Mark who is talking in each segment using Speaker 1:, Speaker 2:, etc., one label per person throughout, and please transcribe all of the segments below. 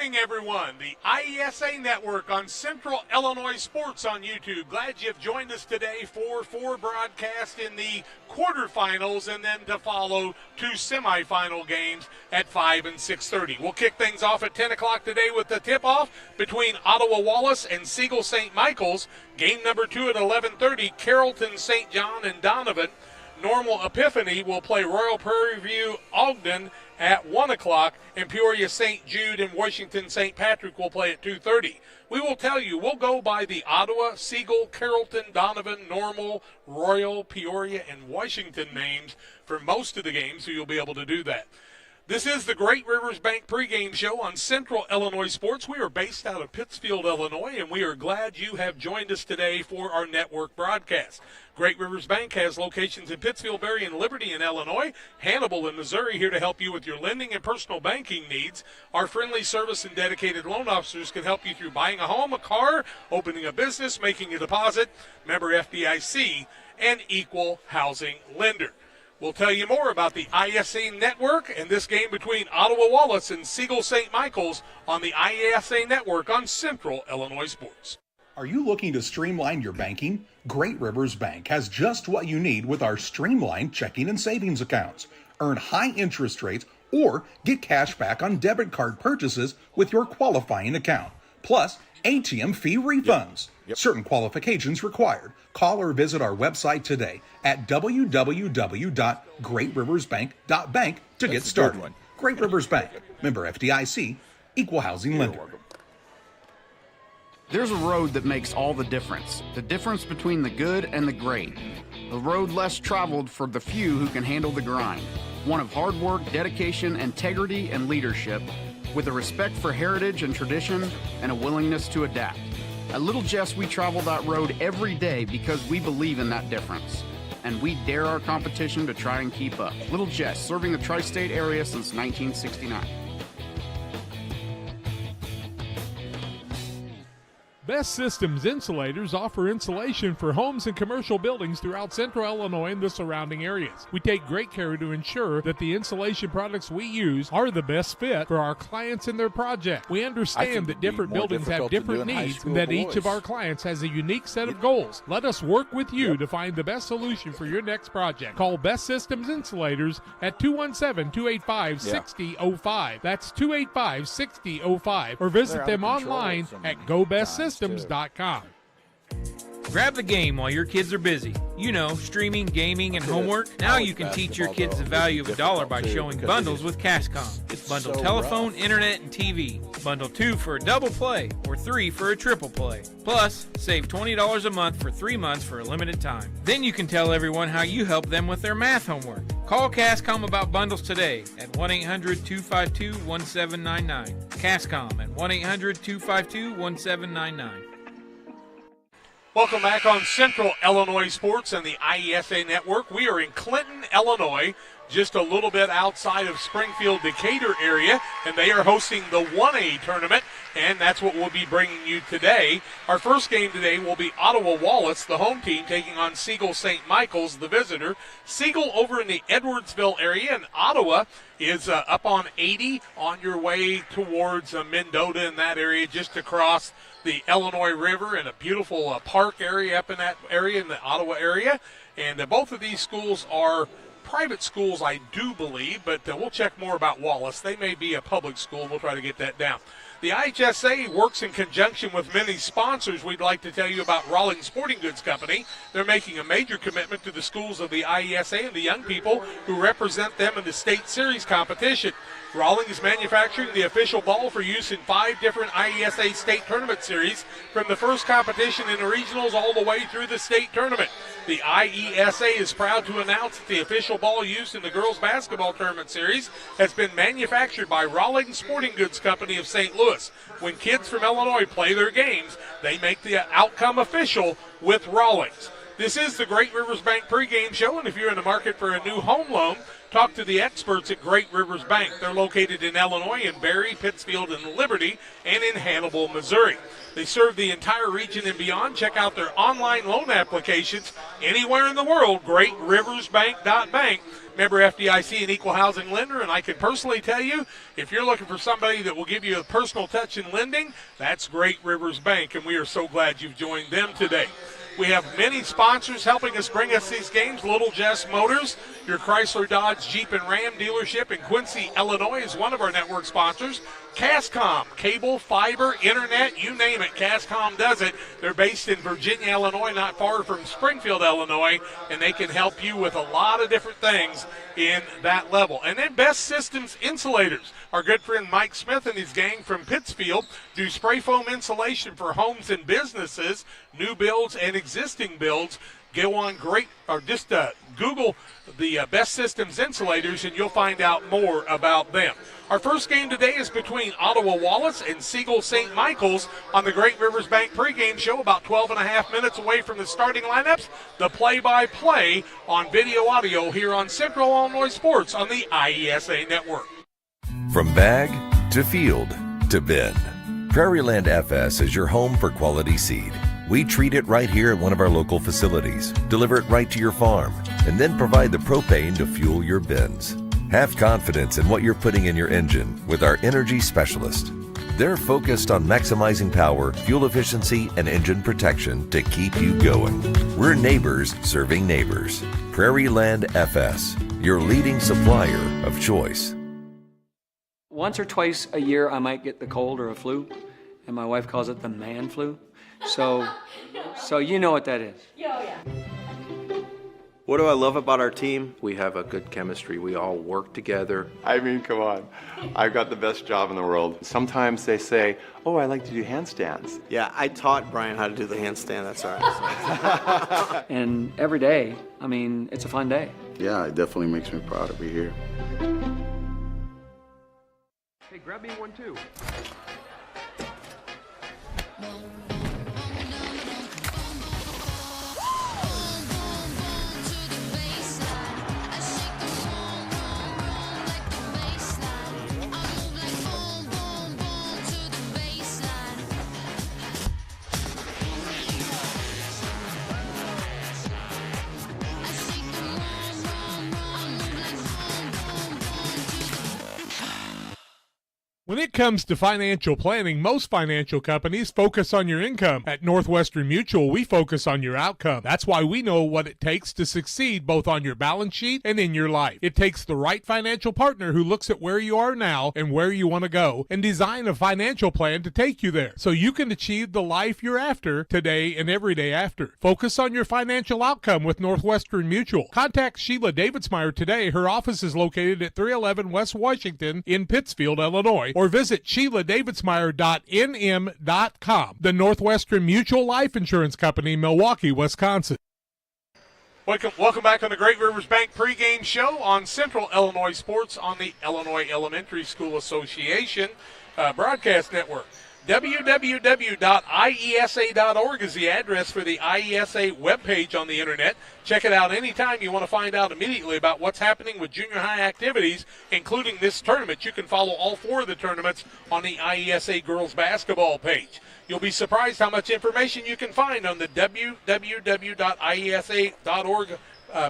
Speaker 1: morning, everyone. The IESA Network on Central Illinois Sports on YouTube. Glad you've joined us today for 4 broadcasts in the quarterfinals and then to follow 2 semifinal games at 5 and 6:30. We'll kick things off at 10 o'clock today with the tip-off between Ottawa Wallace and Sigel St. Michael's. Game number 2 at 11:30, Carrollton St. John and Donovan. Normal Epiphany will play Royal Prairie View Ogden at 1 o'clock, and Peoria St. Jude and Washington St. Patrick will play at 2:30. We will tell you, we'll go by the Ottawa, Sigel, Carrollton, Donovan, Normal, Royal, Peoria, and Washington names for most of the games, so you'll be able to do that. This is the Great Rivers Bank pregame show on Central Illinois Sports. We are based out of Pittsfield, Illinois, and we are glad you have joined us today for our network broadcast. Great Rivers Bank has locations in Pittsfield, Berry, and Liberty in Illinois, Hannibal in Missouri, here to help you with your lending and personal banking needs. Our friendly service and dedicated loan officers can help you through buying a home, a car, opening a business, making a deposit, member FDIC, and equal housing lender. We'll tell you more about the IESA Network and this game between Ottawa Wallace and Sigel St. Michael's on the IESA Network on Central Illinois Sports.
Speaker 2: Are you looking to streamline your banking? Great Rivers Bank has just what you need with our streamlined checking and savings accounts. Earn high interest rates or get cash back on debit card purchases with your qualifying account. Plus, ATM fee refunds. Yep. Certain qualifications required. Call or visit our website today at www.greatriversbank.bank to get started. Great Rivers Bank, member FDIC, equal housing lender.
Speaker 3: There's a road that makes all the difference between the good and the great. A road less traveled for the few who can handle the grind. One of hard work, dedication, integrity, and leadership, with a respect for heritage and tradition and a willingness to adapt. At Little Jess, we travel that road every day because we believe in that difference. And we dare our competition to try and keep up. Little Jess, serving the tri-state area since 1969.
Speaker 4: Best Systems Insulators offer insulation for homes and commercial buildings throughout Central Illinois and the surrounding areas. We take great care to ensure that the insulation products we use are the best fit for our clients and their project. We understand that different buildings have different needs and that each of our clients has a unique set of goals. Let us work with you to find the best solution for your next project. Call Best Systems Insulators at 217-285-6005. That's 285-6005. Or visit them online at GoBestSystems.com.
Speaker 5: Grab the game while your kids are busy. You know, streaming, gaming, and homework. Now you can teach your kids the value of $1 by showing bundles with Cashcom. Bundle telephone, internet, and TV. Bundle 2 for a double play, or 3 for a triple play. Plus, save $20 a month for 3 months for a limited time. Then you can tell everyone how you help them with their math homework. Call Cashcom about bundles today at 1-800-252-1799. Cashcom at 1-800-252-1799.
Speaker 1: Welcome back on Central Illinois Sports and the IESA Network. We are in Clinton, Illinois, just a little bit outside of Springfield, Decatur area, and they are hosting the 1A tournament, and that's what we'll be bringing you today. Our first game today will be Ottawa Wallace, the home team, taking on Sigel St. Michael's, the visitor. Sigel over in the Edwardsville area, and Ottawa is up on 80 on your way towards Mendota in that area, just across the Illinois River, and a beautiful park area up in that area, in the Ottawa area. And both of these schools are private schools, I do believe, but we'll check more about Wallace. They may be a public school. We'll try to get that down. The IHSA works in conjunction with many sponsors. We'd like to tell you about Rawlings Sporting Goods Company. They're making a major commitment to the schools of the IESA and the young people who represent them in the state series competition. Rawlings is manufacturing the official ball for use in 5 different IESA state tournament series, from the first competition in the regionals all the way through the state tournament. The IESA is proud to announce that the official ball used in the girls basketball tournament series has been manufactured by Rawlings Sporting Goods Company of St. Louis. When kids from Illinois play their games, they make the outcome official with Rawlings. This is the Great Rivers Bank pregame show, and if you're in the market for a new home loan, Talk to the experts at Great Rivers Bank. They're located in Illinois, in Barry, Pittsfield, and Liberty, and in Hannibal, Missouri. They serve the entire region and beyond. Check out their online loan applications anywhere in the world, greatriversbank.bank. Member FDIC and equal housing lender, and I can personally tell you, if you're looking for somebody that will give you a personal touch in lending, that's Great Rivers Bank, and we are so glad you've joined them today. We have many sponsors helping us bring us these games. Little Jess Motors, your Chrysler, Dodge, Jeep, and Ram dealership in Quincy, Illinois is one of our network sponsors. Cascom, cable, fiber, internet, you name it, Cascom does it. They're based in Virginia, Illinois, not far from Springfield, Illinois, and they can help you with a lot of different things in that level. And then Best Systems Insulators. Our good friend Mike Smith and his gang from Pittsfield do spray foam insulation for homes and businesses, new builds and existing builds. Go on Google the Best Systems Insulators, and you'll find out more about them. Our first game today is between Ottawa Wallace and Sigel St. Michael's on the Great Rivers Bank pregame show, about 12 and a half minutes away from the starting lineups. The play-by-play on video audio here on Central Illinois Sports on the IESA Network.
Speaker 6: From bag to field to bin, Prairieland FS is your home for quality seed. We treat it right here at one of our local facilities, deliver it right to your farm, and then provide the propane to fuel your bins. Have confidence in what you're putting in your engine with our energy specialist. They're focused on maximizing power, fuel efficiency, and engine protection to keep you going. We're neighbors serving neighbors. Prairieland FS, your leading supplier of choice.
Speaker 7: Once or twice a year, I might get the cold or a flu, and my wife calls it the man flu. So you know what that is.
Speaker 8: Yeah.
Speaker 9: What do I love about our team? We have a good chemistry. We all work together.
Speaker 10: I mean, come on. I've got the best job in the world. Sometimes they say, oh, I like to do handstands.
Speaker 9: Yeah, I taught Brian how to do the handstand. That's all right.
Speaker 7: And every day, I mean, it's a fun day.
Speaker 11: Yeah, it definitely makes me proud to be here.
Speaker 12: Hey, grab me one too.
Speaker 4: When it comes to financial planning, most financial companies focus on your income. At Northwestern Mutual, we focus on your outcome. That's why we know what it takes to succeed both on your balance sheet and in your life. It takes the right financial partner who looks at where you are now and where you want to go and design a financial plan to take you there so you can achieve the life you're after today and every day after. Focus on your financial outcome with Northwestern Mutual. Contact Sheila Davidsmeyer today. Her office is located at 311 West Washington in Pittsfield, Illinois, or visit SheilaDavidsmeyer.nm.com. The Northwestern Mutual Life Insurance Company, Milwaukee, Wisconsin.
Speaker 1: Welcome back on the Great Rivers Bank pregame show on Central Illinois Sports on the Illinois Elementary School Association broadcast network. www.iesa.org is the address for the IESA webpage on the internet. Check it out anytime you want to find out immediately about what's happening with junior high activities, including this tournament. You can follow all four of the tournaments on the IESA girls basketball page. You'll be surprised how much information you can find on the www.iesa.org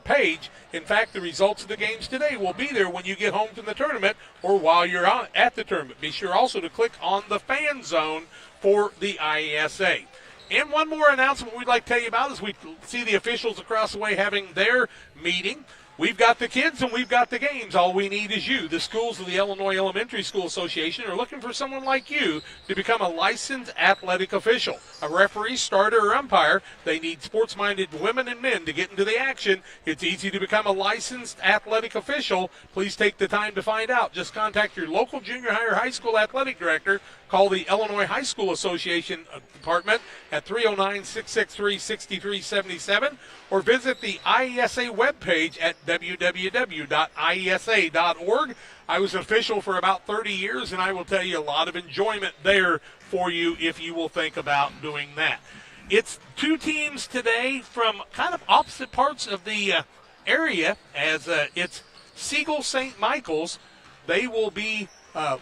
Speaker 1: page. In fact, the results of the games today will be there when you get home from the tournament or while you're at the tournament. Be sure also to click on the fan zone for the IESA. And one more announcement we'd like to tell you about as we see the officials across the way having their meeting. We've got the kids and we've got the games. All we need is you. The schools of the Illinois Elementary School Association are looking for someone like you to become a licensed athletic official, a referee, starter, or umpire. They need sports-minded women and men to get into the action. It's easy to become a licensed athletic official. Please take the time to find out. Just contact your local junior high or high school athletic director. Call the Illinois High School Association Department at 309-663-6377 or visit the IESA webpage at www.iesa.org. I was an official for about 30 years, and I will tell you a lot of enjoyment there for you if you will think about doing that. It's two teams today from kind of opposite parts of the area, as it's Sigel St. Michael's, they will be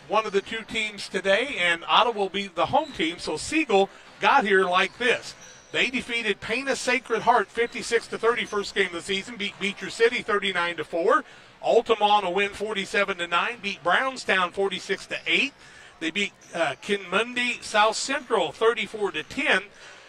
Speaker 1: one of the two teams today, and Ottawa will be the home team. So Sigel got here like this. They defeated Pana Sacred Heart 56-30 first game of the season, beat Beecher City 39-4. Altamont a win 47-9, beat Brownstown 46-8. They beat Kinmundi South Central 34-10.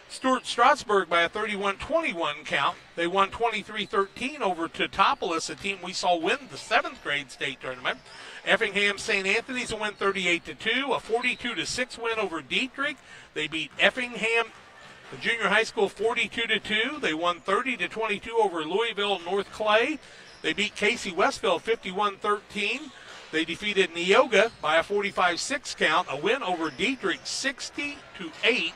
Speaker 1: Stuart Strasburg by a 31-21 count. They won 23-13 over Teutopolis, a team we saw win the 7th grade state tournament. Effingham St. Anthony's a win 38-2, a 42-6 win over Dietrich. They beat Effingham the junior high school 42-2. They won 30-22 over Louisville North Clay. They beat Casey Westville 51-13. They defeated Neoga by a 45-6 count, a win over Dietrich 60-8.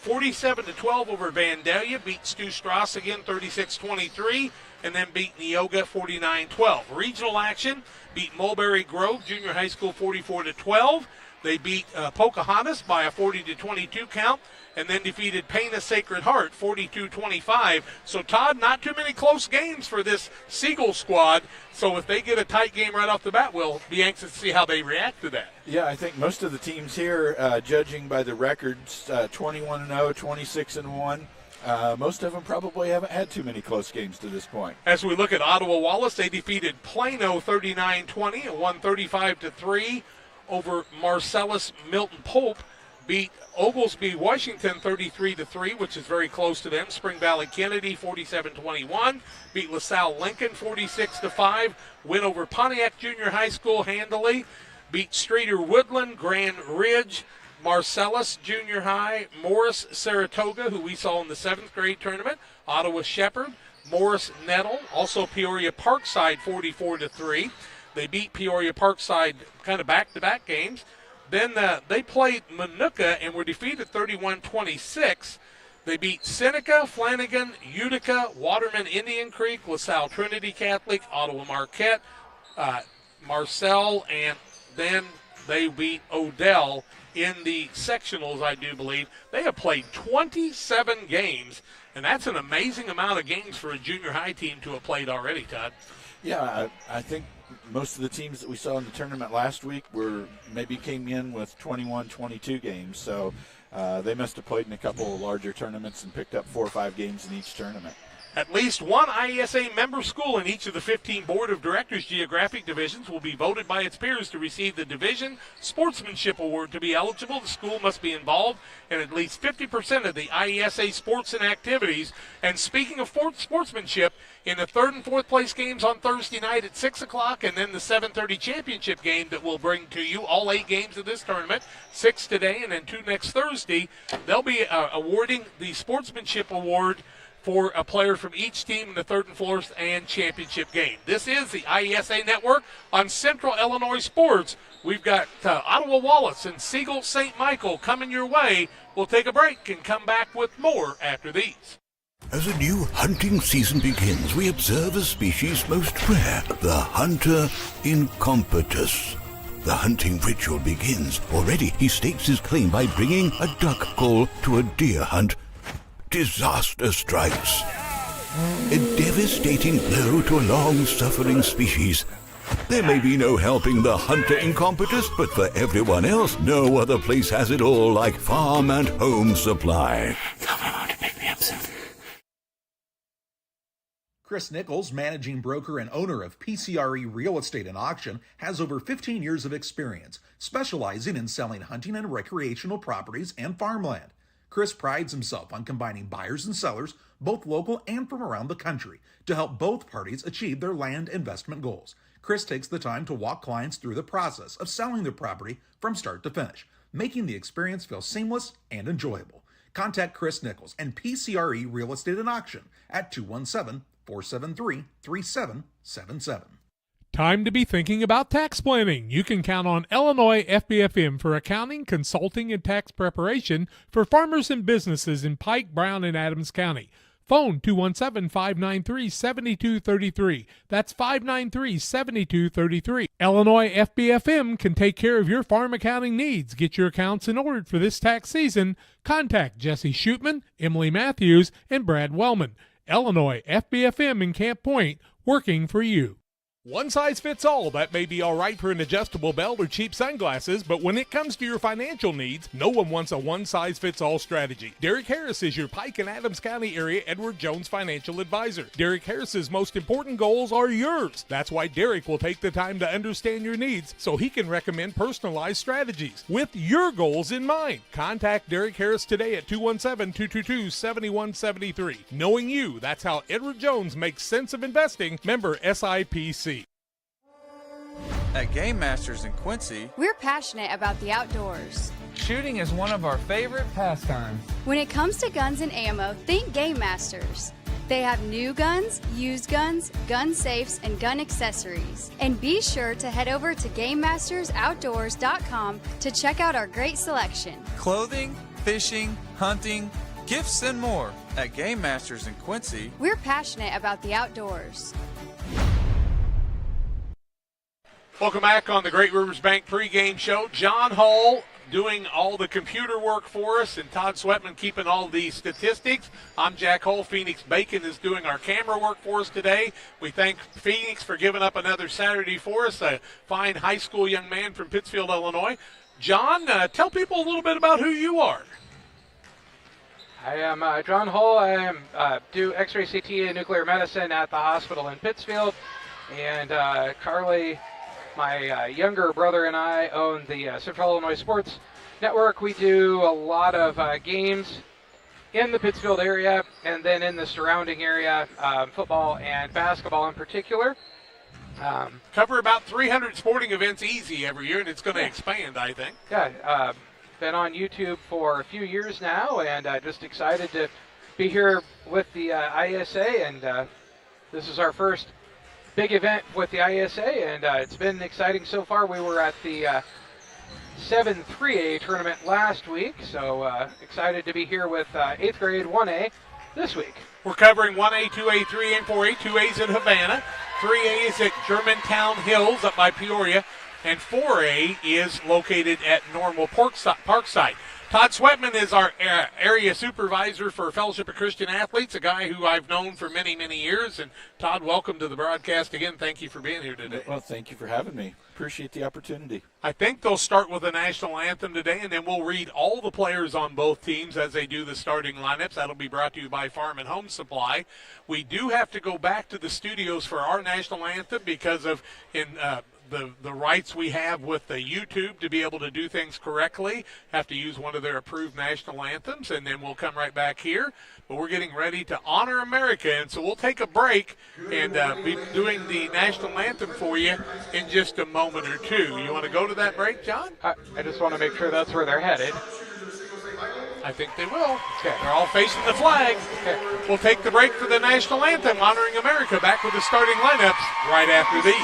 Speaker 1: 47-12 over Vandalia, beat Stu Strauss again 36-23, and then beat Neoga 49-12. Regional action, beat Mulberry Grove Junior High School 44-12. They beat Pocahontas by a 40-22 count, and then defeated Pana Sacred Heart 42-25. So, Todd, not too many close games for this Sigel squad. So if they get a tight game right off the bat, we'll be anxious to see how they react to that.
Speaker 8: Yeah, I think most of the teams here, judging by the records, 21-0, 26-1, most of them probably haven't had too many close games to this point.
Speaker 1: As we look at Ottawa Wallace, they defeated Plano 39-20, a 135-3 over Marcellus Milton Pope. Beat Oglesby Washington 33-3, which is very close to them. Spring Valley Kennedy 47-21. Beat LaSalle Lincoln 46-5. Win over Pontiac Junior High School handily. Beat Streeter Woodland, Grand Ridge, Marcellus Junior High, Morris Saratoga, who we saw in the 7th grade tournament. Ottawa Shepherd, Morris Nettle, also Peoria Parkside 44-3. They beat Peoria Parkside kind of back-to-back games. Then they played Manuka and were defeated 31-26. They beat Seneca, Flanagan, Utica, Waterman Indian Creek, LaSalle Trinity Catholic, Ottawa Marquette, Marcel, and then they beat Odell in the sectionals, I do believe. They have played 27 games, and that's an amazing amount of games for a junior high team to have played already, Todd.
Speaker 8: Yeah, I think most of the teams that we saw in the tournament last week maybe came in with 21, 22 games. So they must have played in a couple of larger tournaments and picked up 4 or 5 games in each tournament.
Speaker 1: At least one IESA member school in each of the 15 Board of Directors geographic divisions will be voted by its peers to receive the Division Sportsmanship Award. To be eligible, the school must be involved in at least 50% of the IESA sports and activities. And speaking of sportsmanship, in the 3rd and 4th place games on Thursday night at 6 o'clock, and then the 7:30 championship game that we'll bring to you, all 8 games of this tournament, 6 today and then 2 next Thursday, they'll be awarding the Sportsmanship Award for a player from each team in the 3rd and 4th and championship game. This is the IESA Network on Central Illinois Sports. We've got Ottawa Wallace and Sigel St. Michael coming your way. We'll take a break and come back with more after these.
Speaker 13: As a new hunting season begins, we observe a species most rare, the hunter incompetus. The hunting ritual begins. Already he stakes his claim by bringing a duck call to a deer hunt. Disaster strikes. A devastating blow to a long-suffering species. There may be no helping the hunter incompetus, but for everyone else, no other place has it all like Farm and Home Supply.
Speaker 14: Tell my mom to pick me up soon.
Speaker 2: Chris Nichols, managing broker and owner of PCRE Real Estate and Auction, has over 15 years of experience, specializing in selling hunting and recreational properties and farmland. Chris prides himself on combining buyers and sellers, both local and from around the country, to help both parties achieve their land investment goals. Chris takes the time to walk clients through the process of selling their property from start to finish, making the experience feel seamless and enjoyable. Contact Chris Nichols and PCRE Real Estate and Auction at 217-473-3777.
Speaker 4: Time to be thinking about tax planning. You can count on Illinois FBFM for accounting, consulting, and tax preparation for farmers and businesses in Pike, Brown, and Adams County. Phone 217-593-7233. That's 593-7233. Illinois FBFM can take care of your farm accounting needs. Get your accounts in order for this tax season. Contact Jesse Shootman, Emily Matthews, and Brad Wellman. Illinois FBFM in Camp Point, working for you. One size fits all. That may be all right for an adjustable belt or cheap sunglasses, but when it comes to your financial needs, no one wants a one-size-fits-all strategy. Derek Harris is your Pike and Adams County area Edward Jones financial advisor. Derek Harris's most important goals are yours. That's why Derek will take the time to understand your needs so he can recommend personalized strategies with your goals in mind. Contact Derek Harris today at 217-222-7173. Knowing you, that's how Edward Jones makes sense of investing. Member SIPC.
Speaker 15: At Game Masters in Quincy,
Speaker 16: we're passionate about the outdoors.
Speaker 15: Shooting is one of our favorite pastimes.
Speaker 16: When it comes to guns and ammo, think Game Masters. They have new guns, used guns, gun safes, and gun accessories. And be sure to head over to GameMastersOutdoors.com to check out our great selection.
Speaker 15: Clothing, fishing, hunting, gifts, and more. At Game Masters in Quincy,
Speaker 16: we're passionate about the outdoors.
Speaker 1: Welcome back on the Great Rivers Bank pregame show. John Hall doing all the computer work for us, and Todd Sweatman keeping all the statistics. I'm Jack Hole. Phoenix Bacon is doing our camera work for us today. We thank Phoenix for giving up another Saturday for us, a fine high school young man from Pittsfield, Illinois. John, tell people a little bit about who you are.
Speaker 17: I am John Hole. I do X-ray, CT, and nuclear medicine at the hospital in Pittsfield. And Carly, my younger brother, and I own the Central Illinois Sports Network. We do a lot of games in the Pittsfield area and then in the surrounding area, football and basketball in particular.
Speaker 1: Cover about 300 sporting events easy every year, and it's going to expand, I think.
Speaker 17: Yeah, been on YouTube for a few years now, and just excited to be here with the IESA, and this is our first big event with the IESA, and it's been exciting so far. We were at the 7-3A tournament last week, so excited to be here with 8th grade 1A this week.
Speaker 1: We're covering 1A, 2A, 3A, and 4A. 2A's in Havana, 3A is at Germantown Hills up by Peoria, and 4A is located at Normal Parkside. Todd Sweatman is our area supervisor for Fellowship of Christian Athletes, a guy who I've known for many, many years. And Todd, welcome to the broadcast again. Thank you for being here today.
Speaker 8: Well, thank you for having me. Appreciate the opportunity.
Speaker 1: I think they'll start with the national anthem today, and then we'll read all the players on both teams as they do the starting lineups. That'll be brought to you by Farm and Home Supply. We do have to go back to the studios for our national anthem because of the rights we have with the YouTube to be able to do things correctly. Have to use one of their approved national anthems, and then we'll come right back here. But we're getting ready to honor America, and so we'll take a break and be doing the national anthem for you in just a moment or two. You want to go to that break, John?
Speaker 17: I just want to make sure that's where they're headed.
Speaker 1: I think they will. Okay. They're all facing the flag.
Speaker 17: Okay.
Speaker 1: We'll take the break for the national anthem, honoring America, back with the starting lineups right after these.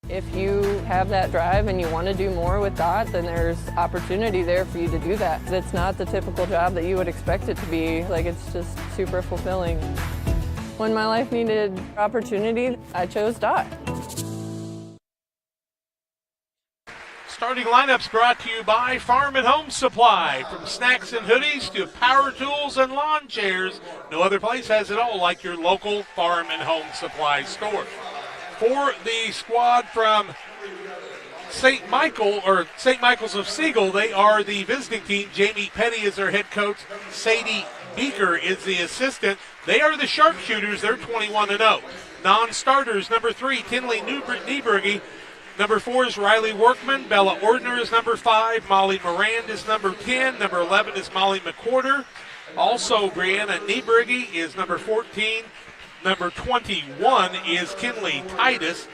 Speaker 18: If you have that drive and you want to do more with DOT, then there's opportunity there for you to do that. It's not the typical job that you would expect it to be. Like, it's just super fulfilling. When my life needed opportunity, I chose DOT.
Speaker 1: starting lineups brought to you by Farm and Home Supply. From snacks and hoodies to power tools and lawn chairs, no other place has it all like your local Farm and Home Supply store. For the squad from St. Michael's of Sigel, they are the visiting team. Jamie Petty is their head coach. Sadie Beaker is the assistant. They are the sharpshooters. They're 21-0. Non-starters, number 3, Tinley Nieberge. Number 4 is Riley Workman. Bella Ordner is number 5. Molly Moran is number 10. Number 11 is Molly McWhorter. Also, Brianna Nieberge is number 14. Number 21 is Kinley Titus.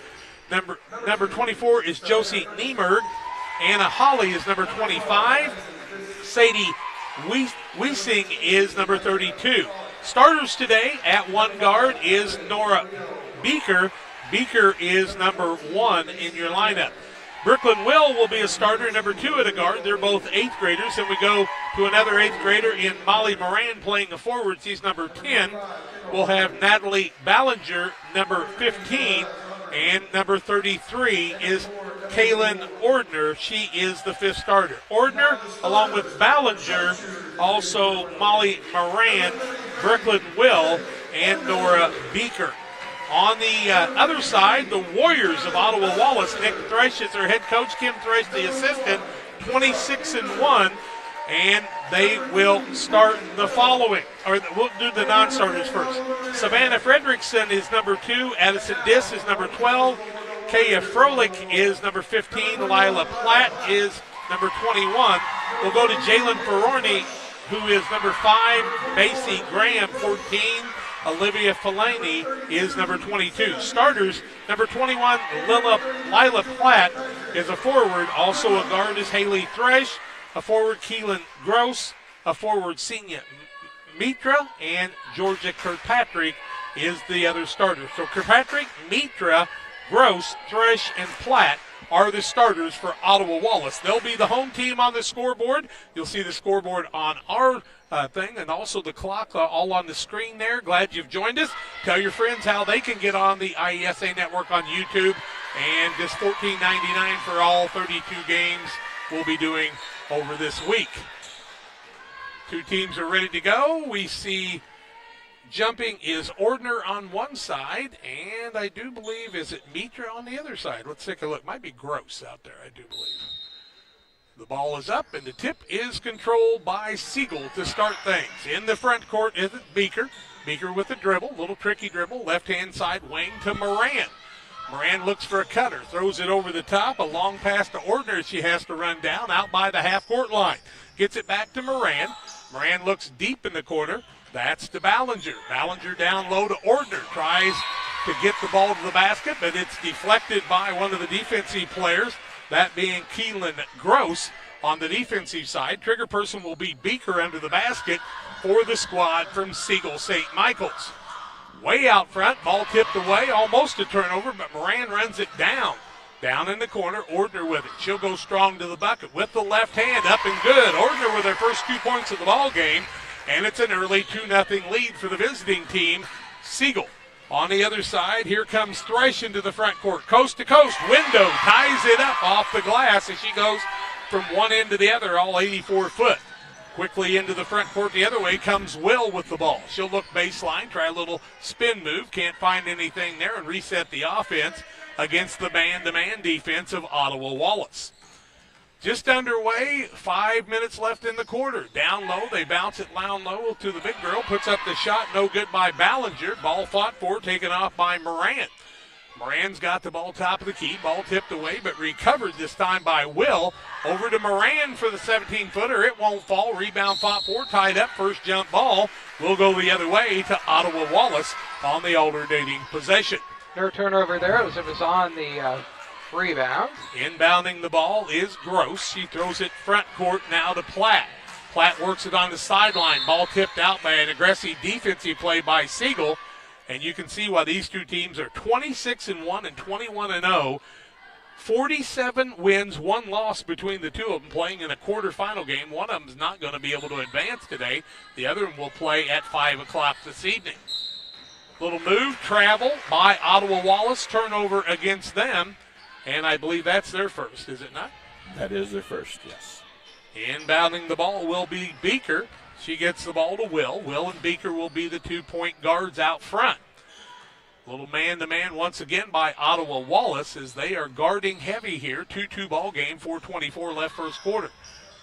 Speaker 1: Number 24 is Josie Niemerg. Anna Holly is number 25. Sadie Wiesing is number 32. Starters today at one guard is Nora Beaker. Beaker is number 1 in your lineup. Brooklyn will be a starter, number 2 at a guard. They're both 8th graders. And we go to another 8th grader in Molly Moran playing the forwards. He's number 10. We'll have Natalie Ballinger, number 15. And number 33 is Kaylin Ordner. She is the 5th starter. Ordner, along with Ballinger, also Molly Moran, Brooklyn Will, and Nora Beaker. On the other side, the Warriors of Ottawa Wallace. Nick Thresh is their head coach. Kim Thresh, the assistant, 26-1. And they will start the following. Or we'll do the non-starters first. Savannah Fredrickson is number 2. Addison Diss is number 12. Kaya Froelich is number 15. Lila Platt is number 21. We'll go to Jalen Ferroni, who is number 5. Macy Graham, 14. Olivia Fellaini is number 22. Starters, number 21, Lila Platt is a forward. Also a guard is Haley Thresh. A forward, Keelan Gross. A forward, Senia Mitra. And Georgia Kirkpatrick is the other starter. So Kirkpatrick, Mitra, Gross, Thresh, and Platt are the starters for Ottawa Wallace. They'll be the home team on the scoreboard. You'll see the scoreboard on our thing, and also the clock all on the screen there. Glad you've joined us. Tell your friends how they can get on the IESA network on YouTube. And just $14.99 for all 32 games we'll be doing over this week. Two teams are ready to go. We see jumping is Ordner on one side, and I do believe, is it Mitra on the other side? Let's take a look. Might be Gross out there, I do believe. The ball is up, and the tip is controlled by Sigel to start things. In the front court is Beaker. Beaker with a dribble, little tricky dribble, left-hand side wing to Moran. Moran looks for a cutter, throws it over the top, a long pass to Ordner. She has to run down out by the half-court line. Gets it back to Moran. Moran looks deep in the corner. That's to Ballinger. Ballinger down low to Ordner. Tries to get the ball to the basket, but it's deflected by one of the defensive players, that being Keelan Gross on the defensive side. Trigger person will be Beaker under the basket for the squad from Sigel St. Michael's. Way out front, ball tipped away, almost a turnover, but Moran runs it down. Down in the corner, Ordner with it. She'll go strong to the bucket with the left hand, up and good. Ordner with her first 2 points of the ball game, and it's an early 2-0 lead for the visiting team, Sigel. On the other side, here comes Thresh into the front court. Coast to coast, window, ties it up off the glass as she goes from one end to the other, all 84 foot. Quickly into the front court the other way comes Will with the ball. She'll look baseline, try a little spin move, can't find anything there, and reset the offense against the man-to-man defense of Ottawa Wallace. Just underway, 5 minutes left in the quarter. Down low, they bounce it down low to the big girl. Puts up the shot, no good by Ballinger. Ball fought for, taken off by Moran. Moran's got the ball top of the key. Ball tipped away, but recovered this time by Will. Over to Moran for the 17-footer. It won't fall. Rebound fought for, tied up. First jump ball will go the other way to Ottawa Wallace on the alternating possession.
Speaker 17: No turnover there as it was on the rebound.
Speaker 1: Inbounding the ball is Gross. She throws it front court now to Platt. Platt works it on the sideline. Ball tipped out by an aggressive defensive play by Sigel. And you can see why these two teams are 26-1 and 21-0. 47 wins, 1 loss between the two of them playing in a quarterfinal game. One of them is not going to be able to advance today. The other one will play at 5 o'clock this evening. Little move, travel by Ottawa Wallace. Turnover against them. And I believe that's their first, is it not?
Speaker 8: That is their first, yes.
Speaker 1: Inbounding the ball will be Beaker. She gets the ball to Will. Will and Beaker will be the 2-point guards out front. Little man-to-man once again by Ottawa Wallace as they are guarding heavy here. 2-2 ball game, 4:24 left first quarter.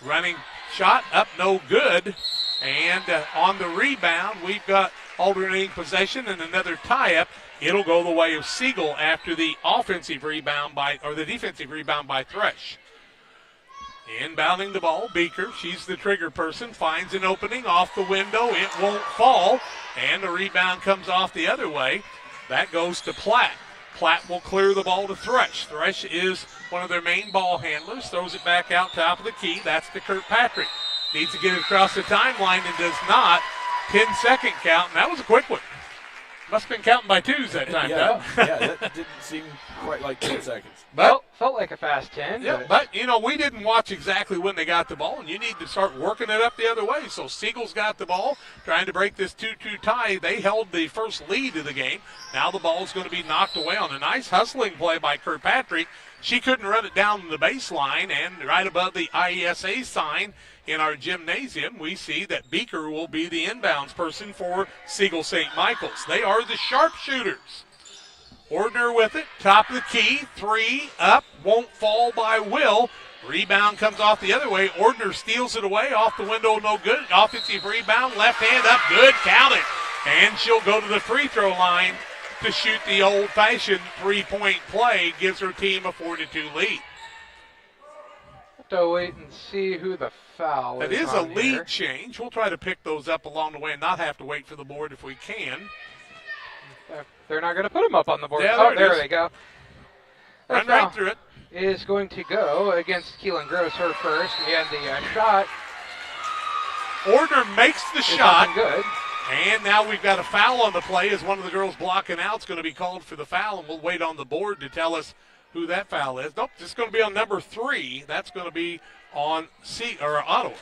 Speaker 1: Running shot up, no good. And on the rebound, we've got alternating possession and another tie-up. It'll go the way of Sigel after the defensive rebound by Thresh. Inbounding the ball, Beaker. She's the trigger person. Finds an opening off the window. It won't fall. And the rebound comes off the other way. That goes to Platt. Platt will clear the ball to Thresh. Thresh is one of their main ball handlers. Throws it back out top of the key. That's to Kirkpatrick. Needs to get it across the timeline and does not. 10-second count, and that was a quick one. Must have been counting by twos that time,
Speaker 8: yeah, that didn't seem quite like 10 seconds.
Speaker 1: But
Speaker 17: felt like a fast 10.
Speaker 1: Yeah, but, we didn't watch exactly when they got the ball, and you need to start working it up the other way. So Siegel's got the ball, trying to break this 2-2 tie. They held the first lead of the game. Now the ball is going to be knocked away on a nice hustling play by Kirkpatrick. She couldn't run it down the baseline, and right above the IESA sign in our gymnasium, we see that Beaker will be the inbounds person for Sigel St. Michael's. They are the sharpshooters. Ordner with it, top of the key, 3 up, won't fall by Will. Rebound comes off the other way. Ordner steals it away, off the window, no good. Offensive rebound, left hand up, good, count it. And she'll go to the free throw line to shoot the old-fashioned three-point play, gives her team a 4-2 lead.
Speaker 17: Have to wait and see who the foul is.
Speaker 1: It is a
Speaker 17: on
Speaker 1: lead
Speaker 17: here.
Speaker 1: change. We'll try to pick those up along the way and not have to wait for the board if we can.
Speaker 17: They're not going to put them up on the board.
Speaker 1: Yeah,
Speaker 17: there they go.
Speaker 1: Run right through it.
Speaker 17: Is going to go against Keelan Gross, her first, and the shot.
Speaker 1: Ordner makes the shot.
Speaker 17: Good.
Speaker 1: And now we've got a foul on the play as one of the girls blocking out is going to be called for the foul, and we'll wait on the board to tell us who that foul is. Nope, it's going to be on number 3. That's going to be on Ottawa.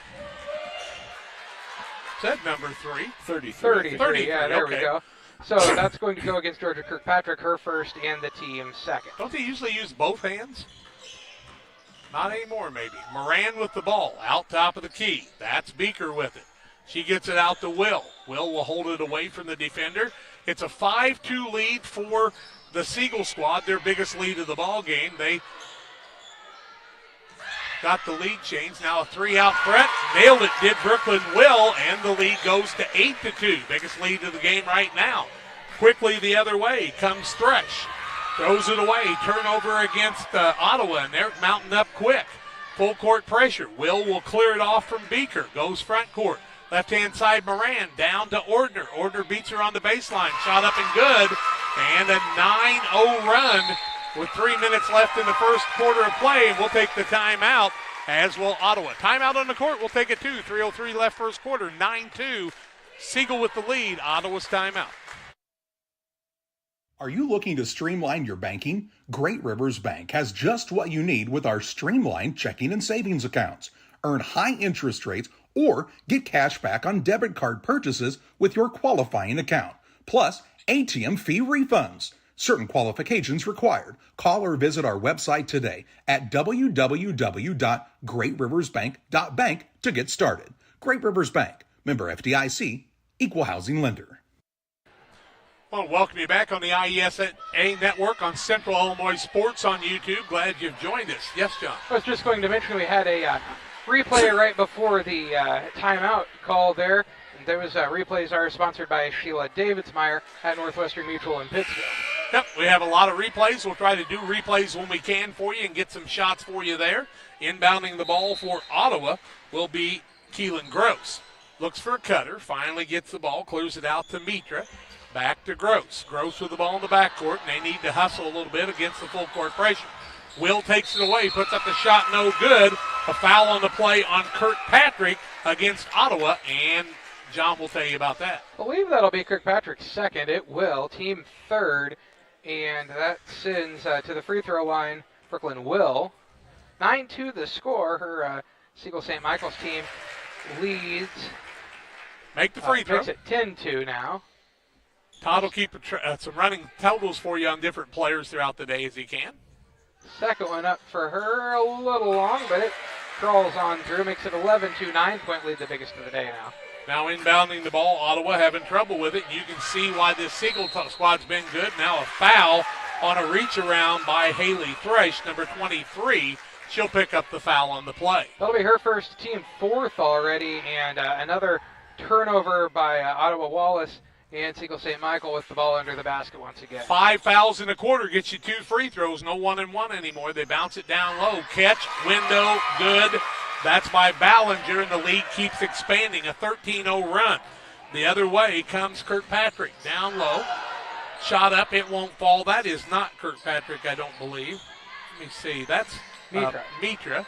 Speaker 1: Said number 3.
Speaker 17: 33. Yeah, there we go. So that's going to go against Georgia Kirkpatrick, her first, and the team's second.
Speaker 1: Don't they usually use both hands? Not anymore, maybe. Moran with the ball, out top of the key. That's Beaker with it. She gets it out to Will. Will hold it away from the defender. It's a 5-2 lead for the Sigel squad, their biggest lead of the ball game. They got the lead change. Now a 3 out front. Nailed it, did Brooklyn Will, and the lead goes to 8-2. Biggest lead of the game right now. Quickly the other way comes Thresh. Throws it away. Turnover against Ottawa, and they're mounting up quick. Full court pressure. Will clear it off from Beaker. Goes front court. Left-hand side, Moran down to Ordner. Ordner beats her on the baseline. Shot up and good. And a 9-0 run with 3 minutes left in the first quarter of play. And we'll take the timeout, as will Ottawa. Timeout on the court. We'll take it too. 3:03 left first quarter. 9-2. Sigel with the lead. Ottawa's timeout.
Speaker 2: Are you looking to streamline your banking? Great Rivers Bank has just what you need with our streamlined checking and savings accounts. Earn high interest rates or get cash back on debit card purchases with your qualifying account. Plus, ATM fee refunds. Certain qualifications required. Call or visit our website today at www.greatriversbank.bank to get started. Great Rivers Bank. Member FDIC. Equal housing lender.
Speaker 1: I want to welcome you back on the IESA network on Central Illinois Sports on YouTube. Glad you've joined us. Yes, John?
Speaker 17: I was just going to mention we had a replay right before the timeout call there. Those replays are sponsored by Sheila Davidsmeyer at Northwestern Mutual in Pittsfield.
Speaker 1: Yep, we have a lot of replays. We'll try to do replays when we can for you and get some shots for you there. Inbounding the ball for Ottawa will be Keelan Gross. Looks for a cutter, finally gets the ball, clears it out to Mitra. Back to Gross. Gross with the ball in the backcourt, and they need to hustle a little bit against the full court pressure. Will takes it away, puts up the shot, no good. A foul on the play on Kirkpatrick against Ottawa, and John will tell you about that.
Speaker 17: I believe that'll be Kirkpatrick's second. It will. Team third, and that sends to the free throw line Brooklyn Will. 9-2 the score. Her Sigel St. Michael's team leads.
Speaker 1: Make the free throw.
Speaker 17: Makes it 10-2 now.
Speaker 1: Todd will keep some running totals for you on different players throughout the day as he can.
Speaker 17: Second one up for her, a little long, but it crawls on through, makes it 11-2, 9-point lead, the biggest of the day now.
Speaker 1: Now inbounding the ball, Ottawa having trouble with it. You can see why this Sigel squad's been good. Now a foul on a reach around by Haley Thresh, number 23. She'll pick up the foul on the play.
Speaker 17: That'll be her first, team fourth already, and another turnover by Ottawa Wallace, and Sigel St. Michael with the ball under the basket once again.
Speaker 1: 5 fouls in a quarter gets you 2 free throws. No 1-and-1 anymore. They bounce it down low. Catch, window, good. That's by Ballinger, and the lead keeps expanding. A 13-0 run. The other way comes Kirkpatrick. Down low. Shot up. It won't fall. That is not Kirkpatrick, I don't believe. Let me see. That's Mitra.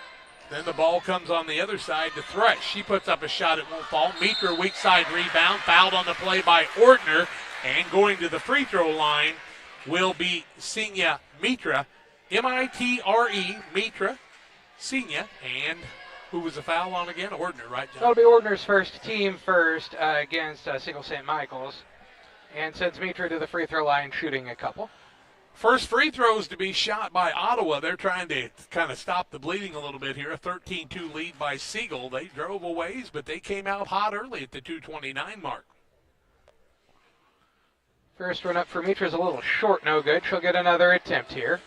Speaker 1: Then the ball comes on the other side to Thresh. She puts up a shot. It won't fall. Mitra, weak side rebound. Fouled on the play by Ordner. And going to the free throw line will be Sigel Mitra. M-I-T-R-E, Mitra, Sigel, and who was the foul on again? Ordner, right, John?
Speaker 17: That'll be Ordner's first, team first against Sigel St. Michael's. And sends Mitra to the free throw line, shooting a couple.
Speaker 1: First free throws to be shot by Ottawa. They're trying to kind of stop the bleeding a little bit here. A 13-2 lead by Sigel. They drove a ways, but they came out hot early at the 2:29 mark.
Speaker 17: First one up for Mitra's a little short, no good. She'll get another attempt here.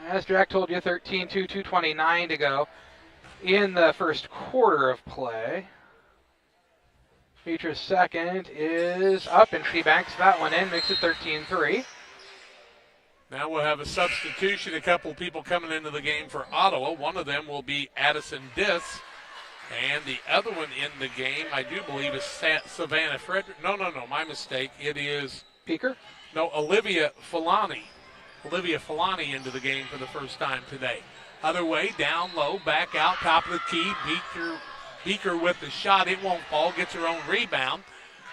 Speaker 17: As Jack told you, 13-2, 2:29 to go in the first quarter of play. Mitra's second is up, and she banks that one in, makes it 13-3.
Speaker 1: Now we'll have a substitution, a couple people coming into the game for Ottawa. One of them will be Addison Diss, and the other one in the game, I do believe, is Savannah Frederick. No, my mistake. It is...
Speaker 17: Peaker?
Speaker 1: No, Olivia Filani. Olivia Filani into the game for the first time today. Other way, down low, back out, top of the key. Beaker with the shot. It won't fall. Gets her own rebound.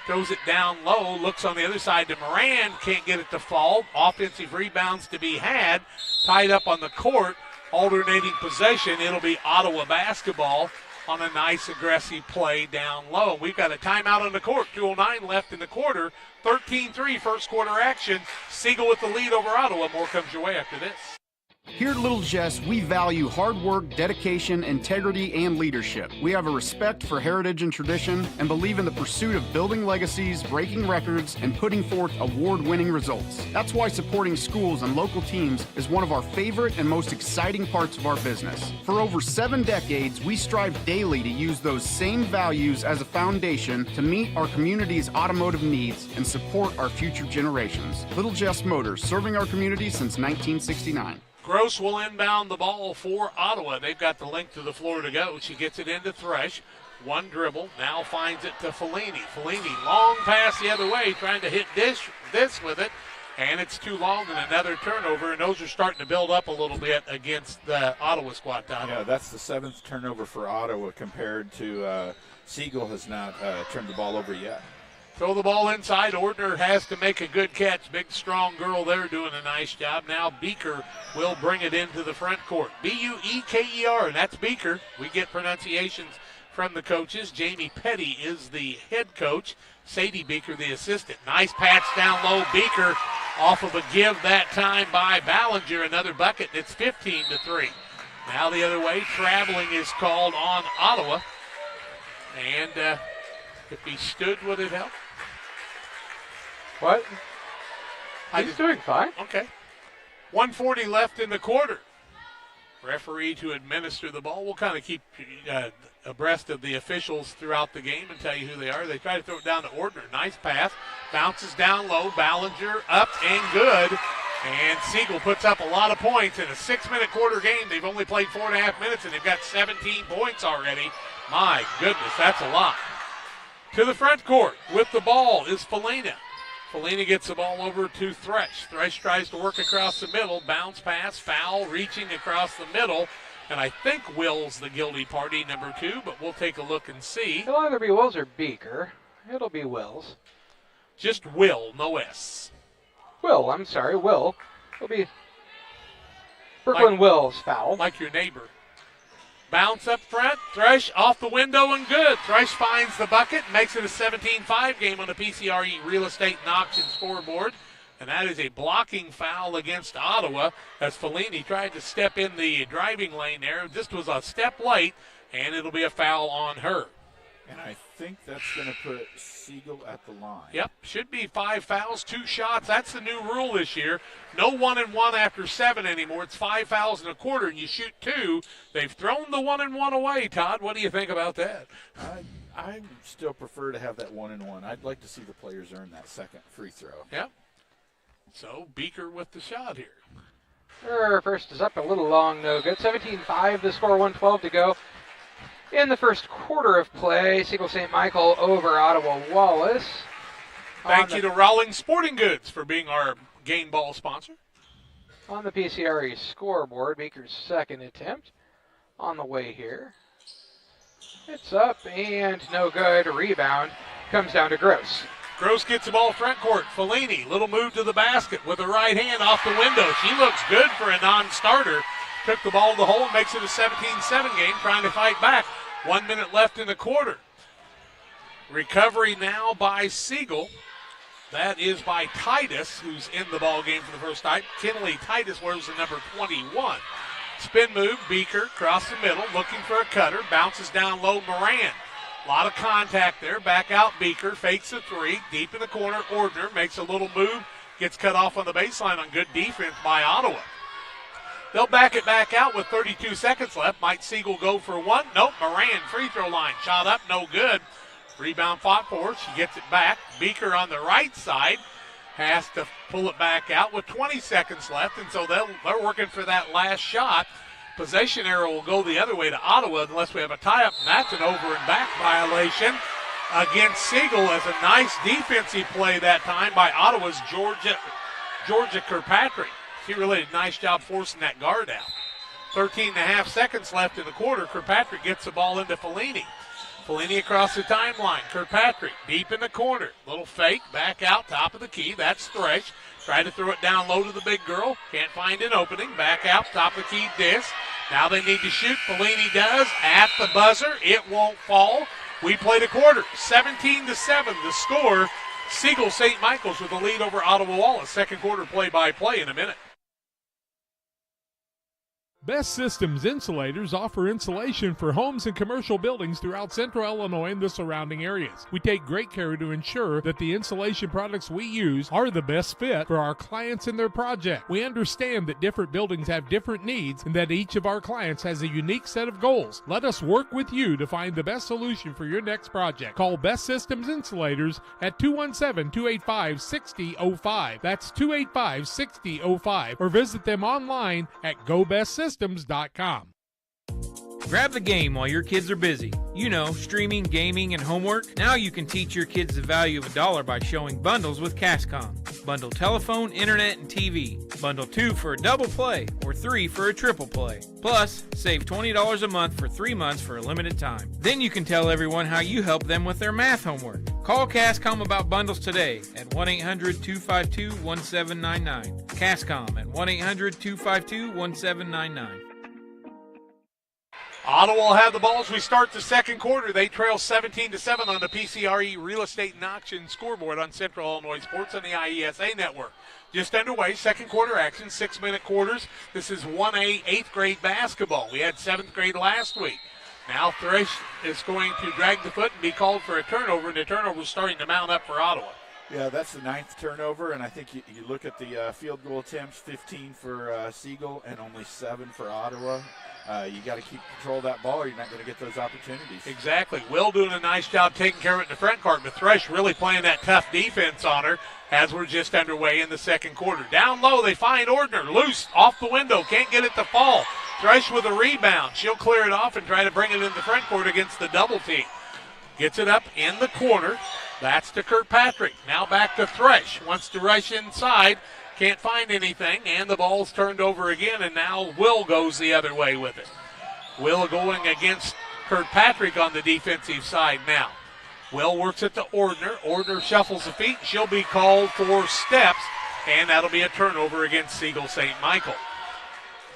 Speaker 1: Throws it down low. Looks on the other side to Moran. Can't get it to fall. Offensive rebounds to be had. Tied up on the court. Alternating possession. It'll be Ottawa basketball on a nice aggressive play down low. We've got a timeout on the court. 2:09 left in the quarter. 13-3 first quarter action. Sigel with the lead over Ottawa. More comes your way after this.
Speaker 3: Here at Little Jess, we value hard work, dedication, integrity, and leadership. We have a respect for heritage and tradition and believe in the pursuit of building legacies, breaking records, and putting forth award-winning results. That's why supporting schools and local teams is one of our favorite and most exciting parts of our business. For over 7 decades, we strive daily to use those same values as a foundation to meet our community's automotive needs and support our future generations. Little Jess Motors, serving our community since 1969.
Speaker 1: Gross will inbound the ball for Ottawa. They've got the length of the floor to go. She gets it into Thresh. One dribble. Now finds it to Filani. Filani, long pass the other way, trying to hit this with it. And it's too long and another turnover. And those are starting to build up a little bit against the Ottawa squad, Tom.
Speaker 8: Yeah, that's the 7th turnover for Ottawa compared to Sigel has not turned the ball over yet.
Speaker 1: Throw the ball inside. Ordner has to make a good catch. Big, strong girl there doing a nice job. Now Beaker will bring it into the front court. B-U-E-K-E-R, and that's Beaker. We get pronunciations from the coaches. Jamie Petty is the head coach. Sadie Beaker, the assistant. Nice patch down low. Beaker off of a give that time by Ballinger. Another bucket, and it's 15-3. Now the other way. Traveling is called on Ottawa. And if he stood, would it help?
Speaker 17: What? He's doing fine.
Speaker 1: Okay. 1:40 left in the quarter. Referee to administer the ball. We'll kind of keep abreast of the officials throughout the game and tell you who they are. They try to throw it down to Ordner. Nice pass. Bounces down low. Ballinger up and good. And Sigel puts up a lot of points in a 6-minute quarter game. They've only played 4.5 minutes, and they've got 17 points already. My goodness, that's a lot. To the front court with the ball is Felina. Felina gets the ball over to Thresh. Thresh tries to work across the middle. Bounce pass, foul, reaching across the middle. And I think Will's the guilty party, number 2, but we'll take a look and see.
Speaker 17: It'll either be Wills or Beaker. It'll be Wills.
Speaker 1: Just Will, no S.
Speaker 17: Will. It'll be Brooklyn Wills foul.
Speaker 1: Like your neighbor. Bounce up front. Thresh off the window and good. Thresh finds the bucket, makes it a 17-5 game on the PCRE Real Estate and Auction scoreboard. and that is a blocking foul against Ottawa as Fellini tried to step in the driving lane there. This was a step late, and it'll be a foul on her.
Speaker 8: And I think that's going to put Sigel at the line.
Speaker 1: Yep, should be 5 fouls, 2 shots. That's the new rule this year. No 1-and-1 after 7 anymore. It's 5 fouls and a quarter, and you shoot 2. They've thrown the 1-and-1 away, Todd. What do you think about that?
Speaker 8: I still prefer to have that 1-and-1. I'd like to see the players earn that second free throw.
Speaker 1: Yep. So Beaker with the shot here.
Speaker 17: Her first is up a little long, no good. 17-5 the score, 1:12 to go. In the first quarter of play, Sigel St. Michael over Ottawa Wallace.
Speaker 1: Thank you to Rawlings Sporting Goods for being our game ball sponsor.
Speaker 17: On the PCRE scoreboard, Beaker's second attempt on the way here. It's up and no good. Rebound comes down to Gross.
Speaker 1: Gross gets the ball front court. Fellini, little move to the basket with the right hand off the window. She looks good for a non-starter. Took the ball to the hole and makes it a 17-7 game, trying to fight back. 1 minute left in the quarter. Recovery now by Sigel. That is by Titus, who's in the ball game for the first time. Kinley Titus wears the number 21. Spin move, Beaker across the middle, looking for a cutter. Bounces down low, Moran. A lot of contact there. Back out, Beaker. Fakes the 3. Deep in the corner, Ordner makes a little move. Gets cut off on the baseline on good defense by Ottawa. They'll back it back out with 32 seconds left. Might Sigel go for one? Nope. Moran, free throw line. Shot up, no good. Rebound fought for. She gets it back. Beaker on the right side has to pull it back out with 20 seconds left, and so they're working for that last shot. Possession arrow will go the other way to Ottawa unless we have a tie-up, and that's an over and back violation against Sigel as a nice defensive play that time by Ottawa's Georgia Kirkpatrick. She really did a nice job forcing that guard out. 13.5 seconds left in the quarter. Kirkpatrick gets the ball into Fellini. Fellini across the timeline. Kirkpatrick deep in the corner. Little fake, back out, top of the key. That's Thresh. Tried to throw it down low to the big girl. Can't find an opening. Back out, top of the key, this. Now they need to shoot. Fellini does. At the buzzer. It won't fall. We played a quarter. 17-7 the score. Sigel St. Michael's with the lead over Ottawa Wallace. Second quarter play-by-play in a minute.
Speaker 4: Best Systems Insulators offer insulation for homes and commercial buildings throughout central Illinois and the surrounding areas. We take great care to ensure that the insulation products we use are the best fit for our clients and their project. We understand that different buildings have different needs and that each of our clients has a unique set of goals. Let us work with you to find the best solution for your next project. Call Best Systems Insulators at 217-285-6005. That's 285-6005. Or visit them online at GoBestSystems.com.
Speaker 5: Grab the game while your kids are busy. You know, streaming, gaming, and homework. Now you can teach your kids the value of $1 by showing bundles with Cashcom. Bundle telephone, internet, and TV. Bundle 2 for a double play or 3 for a triple play. Plus, save $20 a month for 3 months for a limited time. Then you can tell everyone how you help them with their math homework. Call Cashcom about bundles today at 1-800-252-1799. Cashcom at 1-800-252-1799.
Speaker 1: Ottawa will have the ball as we start the second quarter. They trail 17-7 on the PCRE Real Estate and Auction scoreboard on Central Illinois Sports on the IESA network. Just underway, second quarter action, 6-minute quarters. This is 1A 8th grade basketball. We had 7th grade last week. Now Thresh is going to drag the foot and be called for a turnover, and the turnover is starting to mount up for Ottawa.
Speaker 8: Yeah, that's the 9th turnover, and I think you look at the field goal attempts, 15 for Sigel and only 7 for Ottawa. You got to keep control of that ball or you're not going to get those opportunities.
Speaker 1: Exactly. Will doing a nice job taking care of it in the front court, but Thresh really playing that tough defense on her as we're just underway in the second quarter. Down low, they find Ordner. Loose, off the window, can't get it to fall. Thresh with a rebound. She'll clear it off and try to bring it in the front court against the double team. Gets it up in the corner. That's to Kirkpatrick. Now back to Thresh. Wants to rush inside. Can't find anything, and the ball's turned over again, and now Will goes the other way with it. Will going against Kirkpatrick on the defensive side now. Will works it to Ordner. Ordner shuffles the feet. She'll be called for steps, and that'll be a turnover against Sigel St. Michael.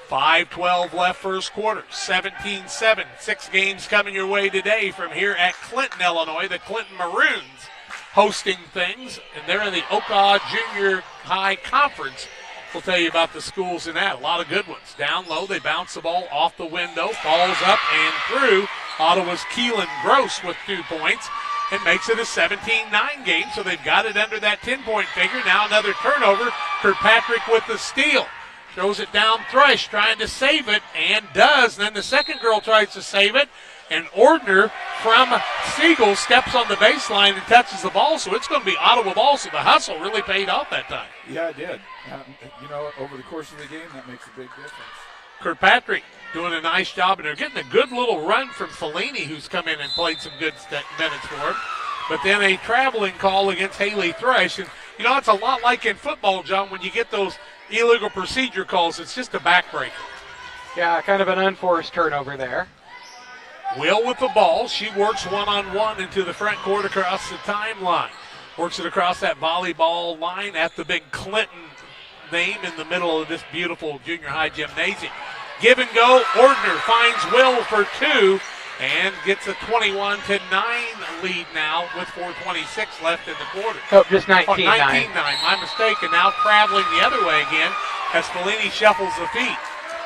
Speaker 1: 5:12 left first quarter, 17-7. 6 games coming your way today from here at Clinton, Illinois. The Clinton Maroons hosting things, and they're in the Ottawa Junior High Conference. We'll tell you about the schools in that. A lot of good ones. Down low, they bounce the ball off the window, falls up and through. Ottawa's Keelan Gross with 2 points. It makes it a 17-9 game, so they've got it under that 10-point figure. Now another turnover. Kirkpatrick with the steal. Throws it down Thrush, trying to save it, and does. And then the second girl tries to save it, and Ordner from Sigel steps on the baseline and touches the ball, so it's going to be Ottawa ball, so the hustle really paid off that time.
Speaker 8: Yeah, it did. Over the course of the game, that makes a big difference.
Speaker 1: Kirkpatrick doing a nice job, and they're getting a good little run from Fellini, who's come in and played some good minutes for him. But then a traveling call against Haley Thrush. And, it's a lot like in football, John, when you get those illegal procedure calls, it's just a backbreaker.
Speaker 17: Yeah, kind of an unforced turnover there.
Speaker 1: Will with the ball. She works one-on-one into the front court across the timeline. Works it across that volleyball line at the big Clinton name in the middle of this beautiful junior high gymnasium. Give and go. Ordner finds Will for 2 and gets a 21-9 lead now with 4:26 left in the quarter.
Speaker 17: Oh, just 19-9.
Speaker 1: 19-9, my mistake. And now traveling the other way again as Fellini shuffles the feet.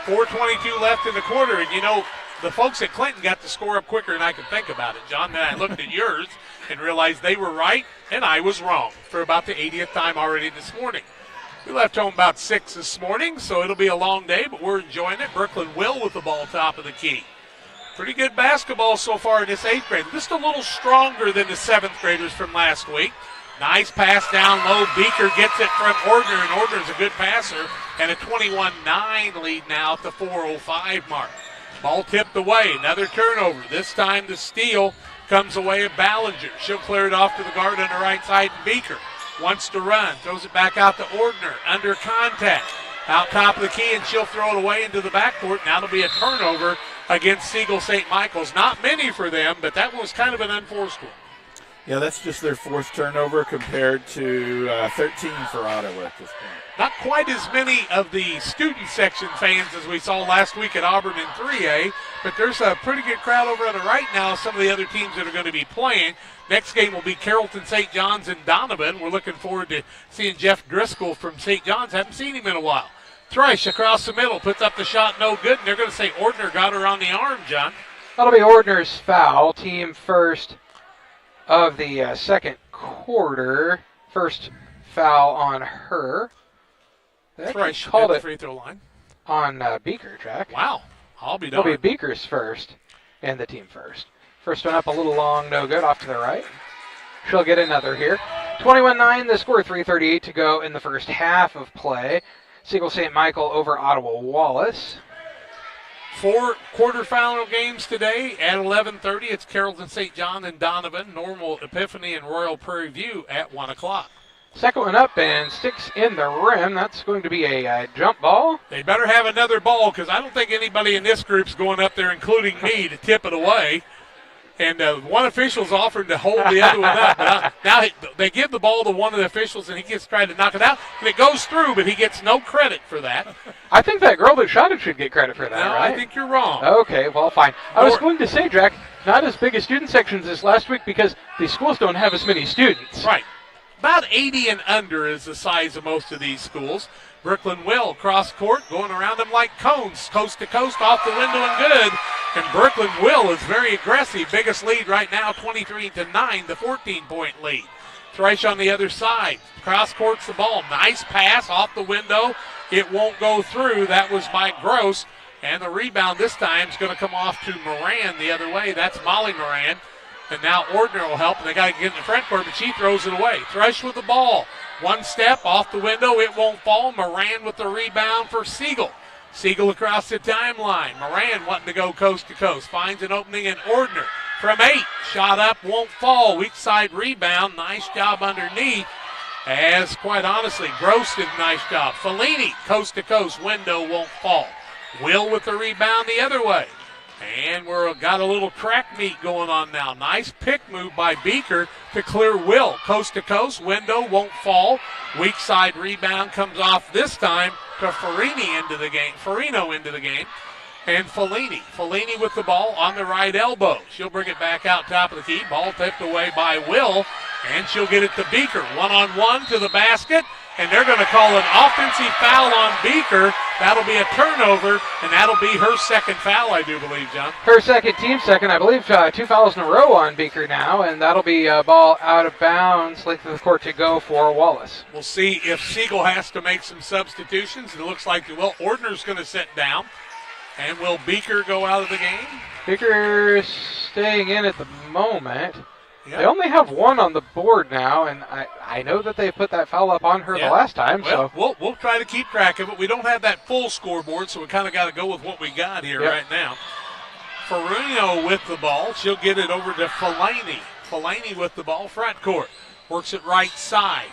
Speaker 1: 4:22 left in the quarter. And the folks at Clinton got the score up quicker than I could think about it, John. Then I looked at yours and realized they were right and I was wrong for about the 80th time already this morning. We left home about 6 this morning, so it'll be a long day, but we're enjoying it. Brooklyn Will with the ball top of the key. Pretty good basketball so far in this 8th grade. Just a little stronger than the 7th graders from last week. Nice pass down low. Beaker gets it from Ordner, and Ordner's a good passer. And a 21-9 lead now at the 4:05 mark. Ball tipped away. Another turnover. This time the steal comes away at Ballinger. She'll clear it off to the guard on the right side, and Beaker wants to run. Throws it back out to Ordner. Under contact. Out top of the key, and she'll throw it away into the backcourt. Now it'll be a turnover against Sigel St. Michael's. Not many for them, but that was kind of an unforced one.
Speaker 8: Yeah, that's just their 4th turnover compared to 13 for Ottawa at this point.
Speaker 1: Not quite as many of the student section fans as we saw last week at Auburn in 3A, but there's a pretty good crowd over on the right now, some of the other teams that are going to be playing. Next game will be Carrollton St. John's and Donovan. We're looking forward to seeing Jeff Driscoll from St. John's. Haven't seen him in a while. Thrush across the middle, puts up the shot, no good, and they're going to say Ordner got her on the arm, John.
Speaker 17: That'll be Ordner's foul, team first of the second quarter. First foul on her.
Speaker 1: Thrush
Speaker 17: called
Speaker 1: at the
Speaker 17: it
Speaker 1: free throw line.
Speaker 17: On Beaker, Jack.
Speaker 1: Wow, I'll be done.
Speaker 17: It'll be Beaker's first and the team first. First one up a little long, no good, off to the right. She'll get another here. 21-9 the score, 3:38 to go in the first half of play. Sigel St. Michael over Ottawa Wallace.
Speaker 1: 4 quarterfinal games today at 11:30. It's Carrollton St. John and Donovan, Normal Epiphany and Royal Prairie View at 1 o'clock.
Speaker 17: Second one up and sticks in the rim. That's going to be a jump ball.
Speaker 1: They better have another ball because I don't think anybody in this group's going up there, including me, to tip it away. And one official's offered to hold the other one up. But now they give the ball to one of the officials, and he gets trying to knock it out. And it goes through, but he gets no credit for that.
Speaker 17: I think that girl that shot it should get credit for that,
Speaker 1: no,
Speaker 17: right?
Speaker 1: I think you're wrong.
Speaker 17: Okay, well, fine. I was going to say, Jack, not as big as student sections as last week because the schools don't have as many students.
Speaker 1: Right. About 80 and under is the size of most of these schools. Brooklyn Will cross court, going around them like cones, coast to coast, off the window and good. And Brooklyn Will is very aggressive. Biggest lead right now, 23-9, the 14-point lead. Thrush on the other side. Cross court's the ball. Nice pass off the window. It won't go through. That was by Gross. And the rebound this time is going to come off to Moran the other way. That's Molly Moran. And now Ordner will help, and they got to get in the front court, but she throws it away. Thrush with the ball. One step off the window. It won't fall. Moran with the rebound for Sigel. Sigel across the timeline. Moran wanting to go coast to coast. Finds an opening in Ordner from 8. Shot up, won't fall. Weak side rebound. Nice job underneath. As, quite honestly, Gross did a nice job. Fellini, coast to coast. Window won't fall. Will with the rebound the other way. And we've got a little track meet going on now. Nice pick move by Beaker to clear Will. Coast to coast, window won't fall. Weak side rebound comes off this time to Farino into the game. And Fellini with the ball on the right elbow. She'll bring it back out top of the key. Ball tipped away by Will. And she'll get it to Beaker. One-on-one to the basket. And they're going to call an offensive foul on Beaker. That'll be a turnover, and that'll be her second foul, I do believe, John.
Speaker 17: Her second, team second. I believe 2 fouls in a row on Beaker now, and that'll be a ball out of bounds, length of the court to go for Wallace.
Speaker 1: We'll see if Sigel has to make some substitutions. It looks like, well, Ordner's going to sit down. And will Beaker go out of the game?
Speaker 17: Beaker staying in at the moment.
Speaker 1: Yep.
Speaker 17: They only have one on the board now, and I know that they put that foul up on her the last time.
Speaker 1: Well,
Speaker 17: so
Speaker 1: we'll try to keep track of it. We don't have that full scoreboard, so we kind of got to go with what we got here right now. Farino with the ball. She'll get it over to Fellaini. Fellaini with the ball, front court. Works it right side.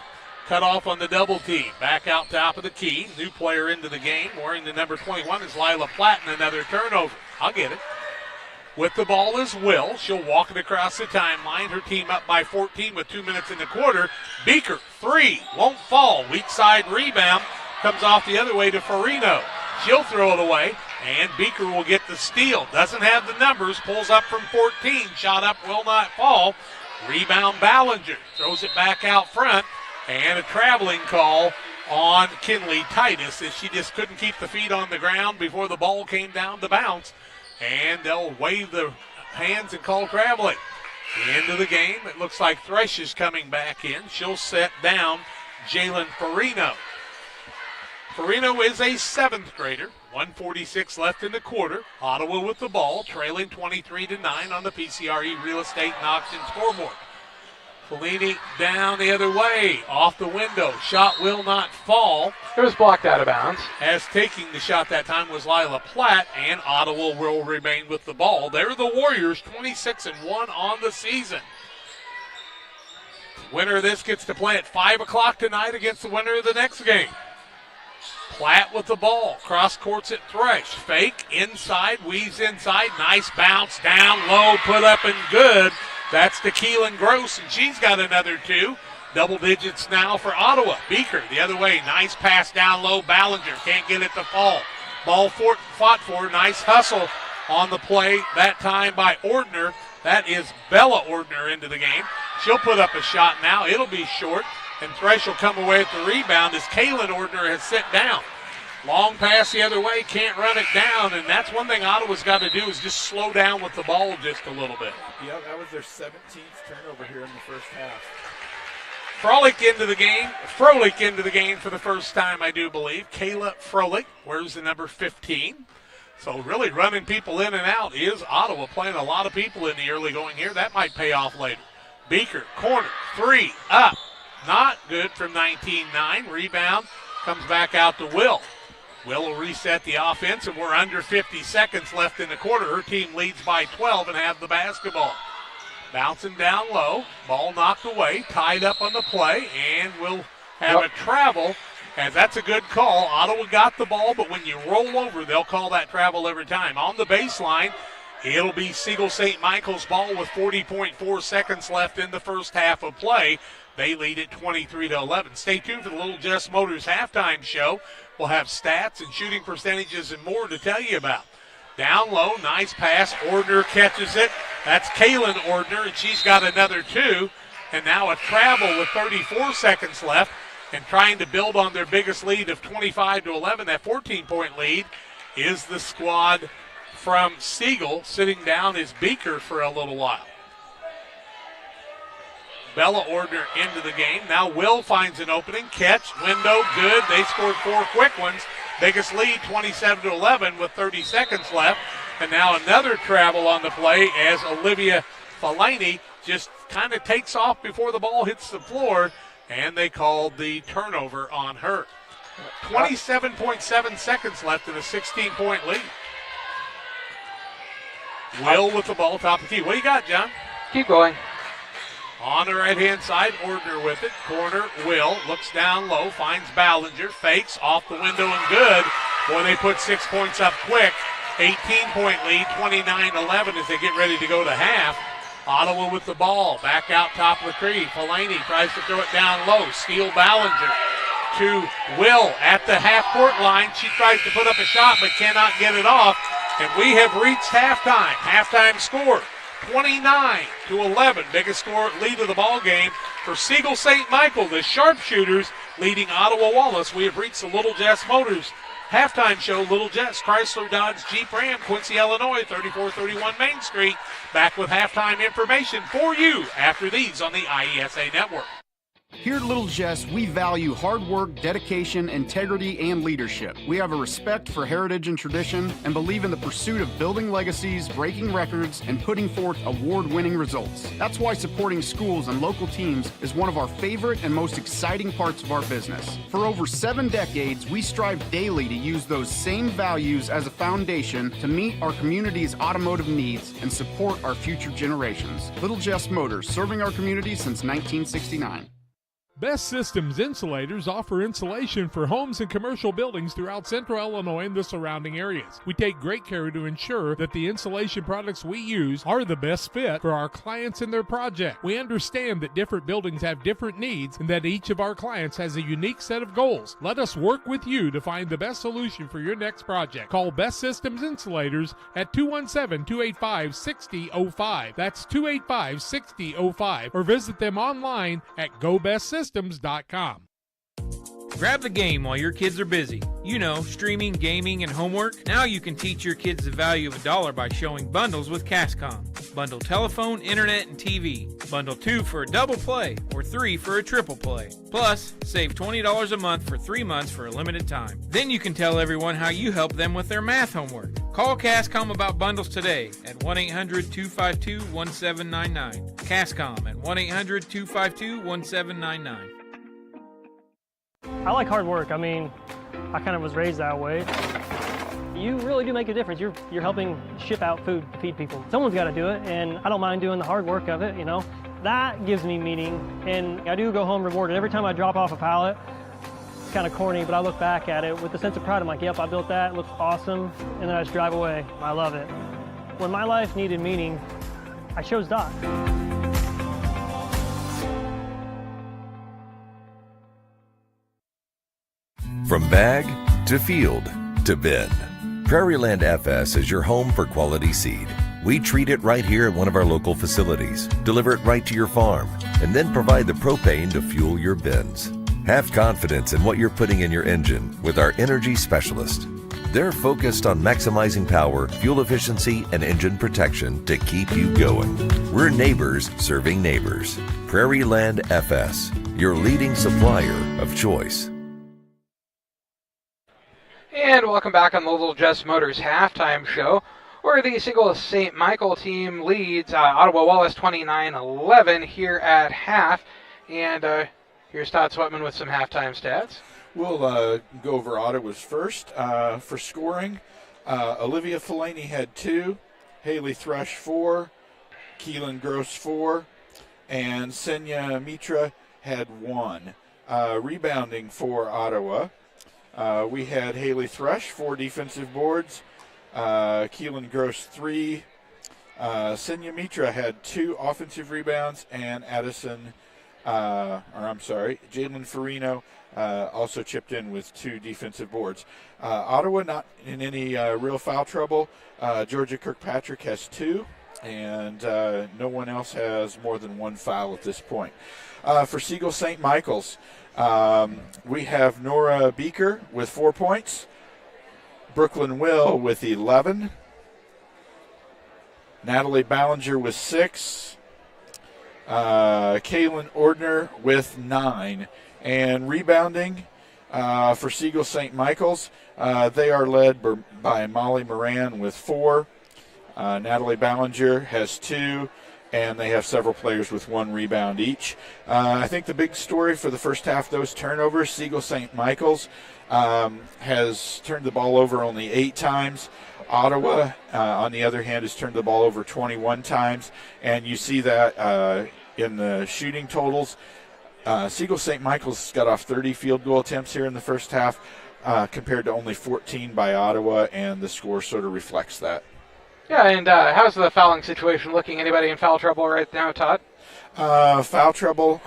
Speaker 1: Cut off on the double team. Back out top of the key. New player into the game. Wearing the number 21 is Lila Platt, and another turnover. I'll get it. With the ball is Will. She'll walk it across the timeline. Her team up by 14 with 2 minutes in the quarter. Beaker, 3, won't fall. Weak side rebound. Comes off the other way to Farino. She'll throw it away, and Beaker will get the steal. Doesn't have the numbers. Pulls up from 14. Shot up, will not fall. Rebound Ballinger. Throws it back out front. And a traveling call on Kinley Titus as she just couldn't keep the feet on the ground before the ball came down to bounce. And they'll wave the hands and call traveling. Into the game, it looks like Thresh is coming back in. She'll set down Jalen Farino. Farino is a 7th grader. 1:46 left in the quarter. Ottawa with the ball, trailing 23-9 on the PCRE Real Estate and Auction scoreboard. Fellini down the other way, off the window. Shot will not fall.
Speaker 17: It was blocked out of bounds.
Speaker 1: As taking the shot that time was Lila Platt, and Ottawa will remain with the ball. They're the Warriors, 26-1 on the season. Winner of this gets to play at 5 o'clock tonight against the winner of the next game. Platt with the ball, cross courts at Thresh. Fake, inside, weaves inside. Nice bounce, down low, put up and good. That's to Keelan Gross, and she's got another 2. Double digits now for Ottawa. Beaker the other way. Nice pass down low. Ballinger can't get it to fall. Ball fought for. Nice hustle on the play, that time by Ordner. That is Bella Ordner into the game. She'll put up a shot now. It'll be short, and Thresh will come away with the rebound as Kaylin Ordner has sit down. Long pass the other way, can't run it down, and that's one thing Ottawa's got to do is just slow down with the ball just a little bit.
Speaker 8: Yeah, that was their 17th turnover here in the first half.
Speaker 1: Froelich into the game for the first time, I do believe. Kayla Froelich wears the number 15. So really running people in and out is Ottawa, playing a lot of people in the early going here. That might pay off later. Beaker, corner, 3, up. Not good from 19-9. Rebound comes back out to Will. Will reset the offense, and we're under 50 seconds left in the quarter. Her team leads by 12 and have the basketball. Bouncing down low, ball knocked away, tied up on the play, and we'll have a travel, and that's a good call. Ottawa got the ball, but when you roll over, they'll call that travel every time. On the baseline, it'll be Sigel St. Michael's ball with 40.4 seconds left in the first half of play. They lead at 23-11. Stay tuned for the Little Jess Motors halftime show. We'll have stats and shooting percentages and more to tell you about. Down low, nice pass. Ordner catches it. That's Kaylin Ordner, and she's got another 2. And now a travel with 34 seconds left and trying to build on their biggest lead of 25-11. That 14-point lead is the squad from Sigel. Sitting down is Beaker for a little while. Bella Ordner into the game. Now Will finds an opening. Catch, window, good. They scored 4 quick ones. Biggest lead, 27-11 with 30 seconds left. And now another travel on the play as Olivia Fellaini just kind of takes off before the ball hits the floor, and they called the turnover on her. 27.7 seconds left in a 16-point lead. Will with the ball, top of the key. What do you got, John?
Speaker 17: Keep going.
Speaker 1: On the right-hand side, Ordner with it. Corner, Will. Looks down low, finds Ballinger. Fakes, off the window and good. Boy, they put 6 points up quick. 18-point lead, 29-11 as they get ready to go to half. Ottawa with the ball. Back out top of the tree. Fellaini tries to throw it down low. Steal Ballinger to Will at the half-court line. She tries to put up a shot but cannot get it off. And we have reached halftime. Halftime score. 29-11, biggest score lead of the ball game For Sigel St. Michael, the Sharpshooters leading Ottawa Wallace, we have reached the Little Jess Motors halftime show. Little Jess, Chrysler, Dodge, Jeep, Ram, Quincy, Illinois, 3431 Main Street. Back with halftime information for you after these on the IESA Network.
Speaker 3: Here at Little Jess, we value hard work, dedication, integrity, and leadership. We have a respect for heritage and tradition and believe in the pursuit of building legacies, breaking records, and putting forth award-winning results. That's why supporting schools and local teams is one of our favorite and most exciting parts of our business. For over 7 decades, we strive daily to use those same values as a foundation to meet our community's automotive needs and support our future generations. Little Jess Motors, serving our community since 1969.
Speaker 4: Best Systems Insulators offer insulation for homes and commercial buildings throughout central Illinois and the surrounding areas. We take great care to ensure that the insulation products we use are the best fit for our clients and their project. We understand that different buildings have different needs and that each of our clients has a unique set of goals. Let us work with you to find the best solution for your next project. Call Best Systems Insulators at 217-285-6005. That's 285-6005. Or visit them online at GoBestSystems.com.
Speaker 5: Grab the game while your kids are busy. You know, streaming, gaming, and homework. Now you can teach your kids the value of $1 by showing bundles with Cascom. Bundle telephone, internet, and TV. Bundle 2 for a double play or 3 for a triple play. Plus, save $20 a month for 3 months for a limited time. Then you can tell everyone how you help them with their math homework. Call Cascom about bundles today at 1-800-252-1799. Cascom at 1-800-252-1799.
Speaker 19: I like hard work. I mean, I kind of was raised that way. You really do make a difference. You're helping ship out food to feed people. Someone's got to do it, and I don't mind doing the hard work of it, you know. That gives me meaning, and I do go home rewarded. Every time I drop off a pallet, it's kind of corny, but I look back at it with a sense of pride. I'm like, yep, I built that. It looks awesome, and then I just drive away. I love it. When my life needed meaning, I chose Doc.
Speaker 6: From bag to field to bin, Prairieland FS is your home for quality seed. We treat it right here at one of our local facilities, deliver it right to your farm, and then provide the propane to fuel your bins. Have confidence in what you're putting in your engine with our energy specialist. They're focused on maximizing power, fuel efficiency, and engine protection to keep you going. We're neighbors serving neighbors. Prairieland FS, your leading supplier of choice.
Speaker 17: And welcome back on the Little Jess Motors halftime show, where the Sigel St. Michael team leads Ottawa Wallace 29-11 here at half. And here's Todd Sweatman with some halftime stats.
Speaker 8: We'll go over Ottawa's first. For scoring, Olivia Fellaini had 2, Haley Thrush 4, Keelan Gross 4, and Senya Mitra had 1. Rebounding for Ottawa, we had Haley Thrush, 4 defensive boards, Keelan Gross 3, Senya Mitra had 2 offensive rebounds, and Jalen Farino also chipped in with 2 defensive boards. Ottawa not in any real foul trouble. Georgia Kirkpatrick has 2, and no one else has more than 1 foul at this point. For Sigel St. Michael's, we have Nora Beaker with 4 points, Brooklyn Will with 11, Natalie Ballinger with 6, Kaylin Ordner with 9. And rebounding for Sigel St. Michael's, they are led by Molly Moran with 4. Natalie Ballinger has 2, and they have several players with 1 rebound each. I think the big story for the first half, those turnovers, Sigel St. Michael's has turned the ball over only 8 times. Ottawa, on the other hand, has turned the ball over 21 times, and you see that in the shooting totals. Sigel St. Michael's got off 30 field goal attempts here in the first half compared to only 14 by Ottawa, and the score sort of reflects that.
Speaker 17: Yeah, and how's the fouling situation looking? Anybody in foul trouble right now, Todd?
Speaker 8: Foul trouble,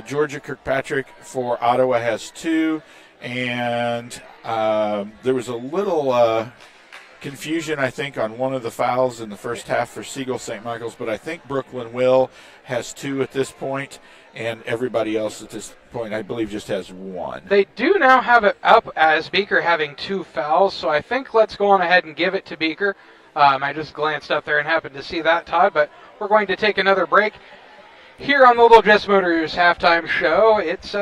Speaker 8: Georgia Kirkpatrick for Ottawa has 2, and there was a little confusion, I think, on one of the fouls in the first half for Sigel St. Michael's, but I think Brooklyn Will has 2 at this point, and everybody else at this point, I believe, just has 1.
Speaker 17: They do now have it up as Beaker having 2 fouls, so I think let's go on ahead and give it to Beaker. I just glanced up there and happened to see that, Todd, but we're going to take another break. Here on the Little Jess Motors halftime show, it's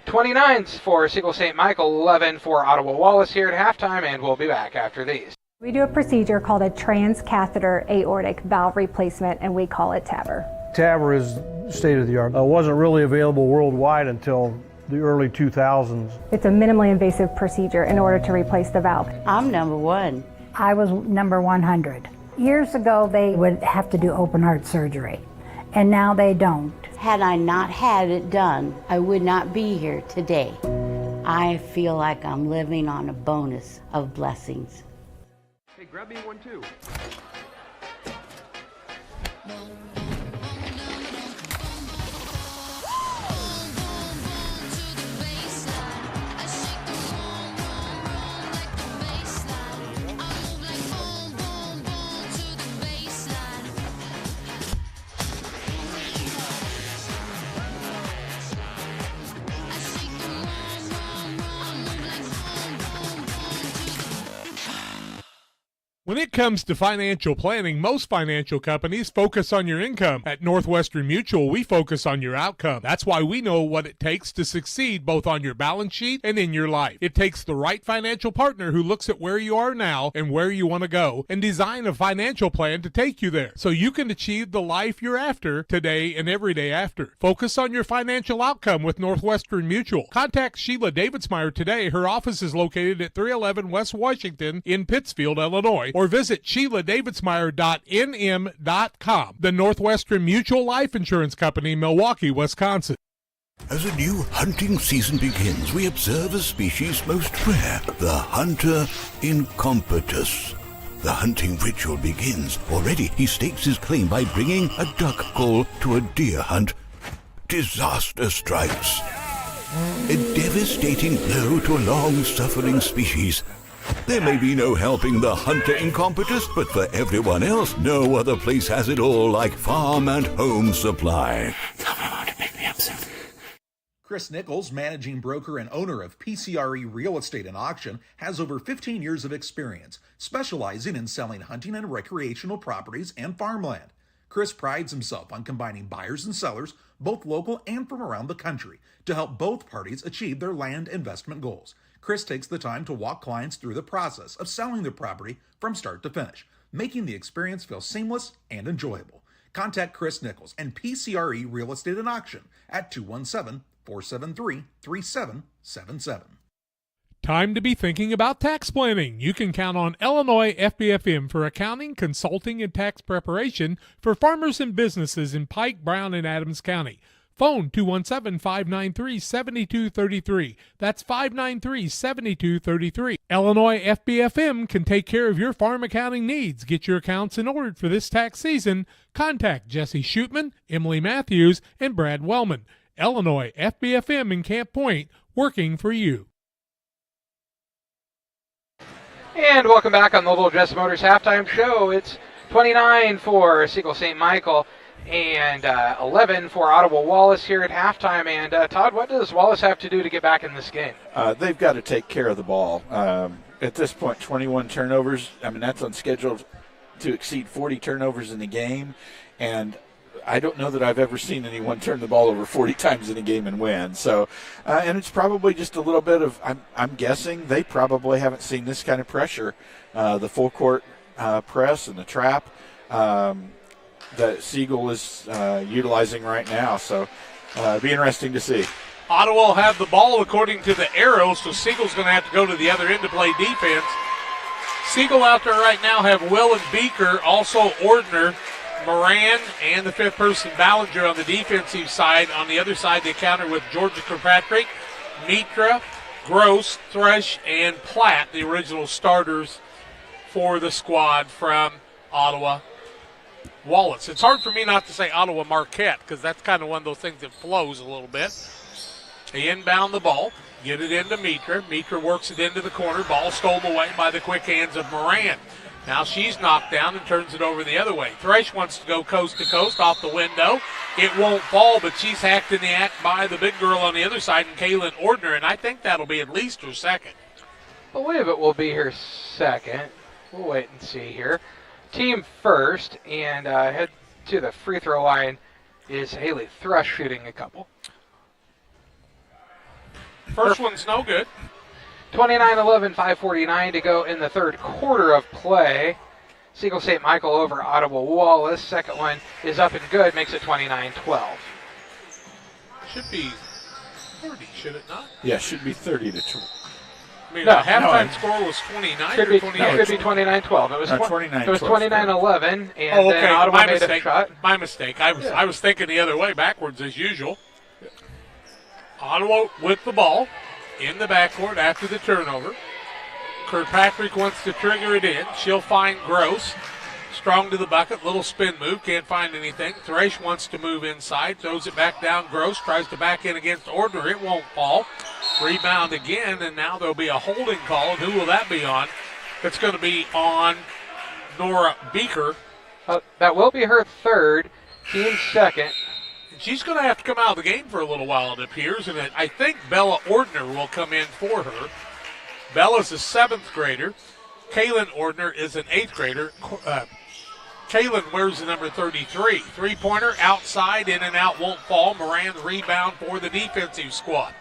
Speaker 17: 29s for Sigel St. Michael, 11 for Ottawa Wallace here at halftime, and we'll be back after these.
Speaker 20: We do a procedure called a transcatheter aortic valve replacement, and we call it TAVR.
Speaker 21: TAVR is state of the art. It wasn't really available worldwide until the early 2000s.
Speaker 20: It's a minimally invasive procedure in order to replace the valve.
Speaker 22: I'm number 1.
Speaker 23: I was number 100. Years ago, they would have to do open heart surgery, and now they don't.
Speaker 22: Had I not had it done, I would not be here today. I feel like I'm living on a bonus of blessings.
Speaker 12: Hey, grab me one too.
Speaker 4: When it comes to financial planning, most financial companies focus on your income. At Northwestern Mutual, we focus on your outcome. That's why we know what it takes to succeed both on your balance sheet and in your life. It takes the right financial partner who looks at where you are now and where you want to go and design a financial plan to take you there so you can achieve the life you're after today and every day after. Focus on your financial outcome with Northwestern Mutual. Contact Sheila Davidsmeyer today. Her office is located at 311 West Washington in Pittsfield, Illinois, or visit SheilaDavidsmeyer.nm.com. The Northwestern Mutual Life Insurance Company, Milwaukee, Wisconsin.
Speaker 13: As a new hunting season begins, we observe a species most rare, the hunter incompetus. The hunting ritual begins. Already he stakes his claim by bringing a duck call to a deer hunt. Disaster strikes. A devastating blow to a long-suffering species. There may be no helping the hunter incompetus, but for everyone else, no other place has it all like Farm and Home Supply.
Speaker 14: Tell my mom to pick me up soon.
Speaker 2: Chris Nichols, managing broker and owner of PCRE Real Estate and Auction, has over 15 years of experience, specializing in selling hunting and recreational properties and farmland. Chris prides himself on combining buyers and sellers, both local and from around the country, to help both parties achieve their land investment goals. Chris takes the time to walk clients through the process of selling their property from start to finish, making the experience feel seamless and enjoyable. Contact Chris Nichols and PCRE Real Estate and Auction at 217-473-3777.
Speaker 4: Time to be thinking about tax planning. You can count on Illinois FBFM for accounting, consulting, and tax preparation for farmers and businesses in Pike, Brown, and Adams County. Phone 217-593-7233. That's 593-7233. Illinois FBFM can take care of your farm accounting needs. Get your accounts in order for this tax season. Contact Jesse Shootman, Emily Matthews, and Brad Wellman. Illinois FBFM in Camp Point, working for you.
Speaker 17: And welcome back on the Little Jess Motors halftime show. It's 29 for Sigel St. Michael and 11 for Ottawa Wallace here at halftime. And Todd, what does Wallace have to do to get back in this game?
Speaker 8: They've got to take care of the ball. At this point, 21 turnovers. I mean, that's on schedule to exceed 40 turnovers in the game. And I don't know that I've ever seen anyone turn the ball over 40 times in a game and win. So, and it's probably just a little bit of, I'm guessing they probably haven't seen this kind of pressure, the full court press and the trap that Sigel is utilizing right now. So it'll be interesting to see.
Speaker 1: Ottawa will have the ball according to the arrow, so Siegel's going to have to go to the other end to play defense. Sigel out there right now have Will and Beaker, also Ordner, Moran, and the fifth person, Ballinger, on the defensive side. On the other side, they counter with Georgia Kirkpatrick, Mitra, Gross, Thresh, and Platt, the original starters for the squad from Ottawa Wallace. It's hard for me not to say Ottawa Marquette because that's kind of one of those things that flows a little bit. They inbound the ball, get it into Mitra. Mitra works it into the corner. Ball stolen away by the quick hands of Moran. Now she's knocked down and turns it over the other way. Thresh wants to go coast to coast off the window. It won't fall, but she's hacked in the act by the big girl on the other side, and Kaylin Ordner, and I think that'll be at least her second.
Speaker 17: I believe it will be her second. We'll wait and see here. Team first, and head to the free throw line is Haley Thrush shooting a couple.
Speaker 1: First one's no good.
Speaker 17: 29-11, 5:49 to go in the third quarter of play. Sigel St. Michael over Ottawa Wallace. Second one is up and good, makes it 29-12.
Speaker 1: Should be 30, should it not?
Speaker 8: Yeah, should be 30 to 20.
Speaker 1: I mean, the halftime score was 29
Speaker 17: should
Speaker 1: or
Speaker 17: be,
Speaker 1: 28?
Speaker 17: It should be 29-12. It was
Speaker 8: 29-12.
Speaker 17: It was 29-11, and
Speaker 1: okay.
Speaker 17: then Ottawa made a shot.
Speaker 1: My mistake. I was thinking the other way, backwards as usual. Ottawa with the ball in the backcourt after the turnover. Kirkpatrick wants to trigger it in. She'll find Gross. Strong to the bucket, little spin move, can't find anything. Thresh wants to move inside, throws it back down. Gross tries to back in against Ordner. It won't fall. Rebound again, and now there'll be a holding call. And who will that be on? It's going to be on Nora Beaker.
Speaker 17: That will be her third, team second.
Speaker 1: She's going to have to come out of the game for a little while, it appears, and I think Bella Ordner will come in for her. Bella's a 7th grader. Kaylin Ordner is an 8th grader. Kaylin wears the number 33. Three-pointer outside, in and out, won't fall. Moran rebound for the defensive squad.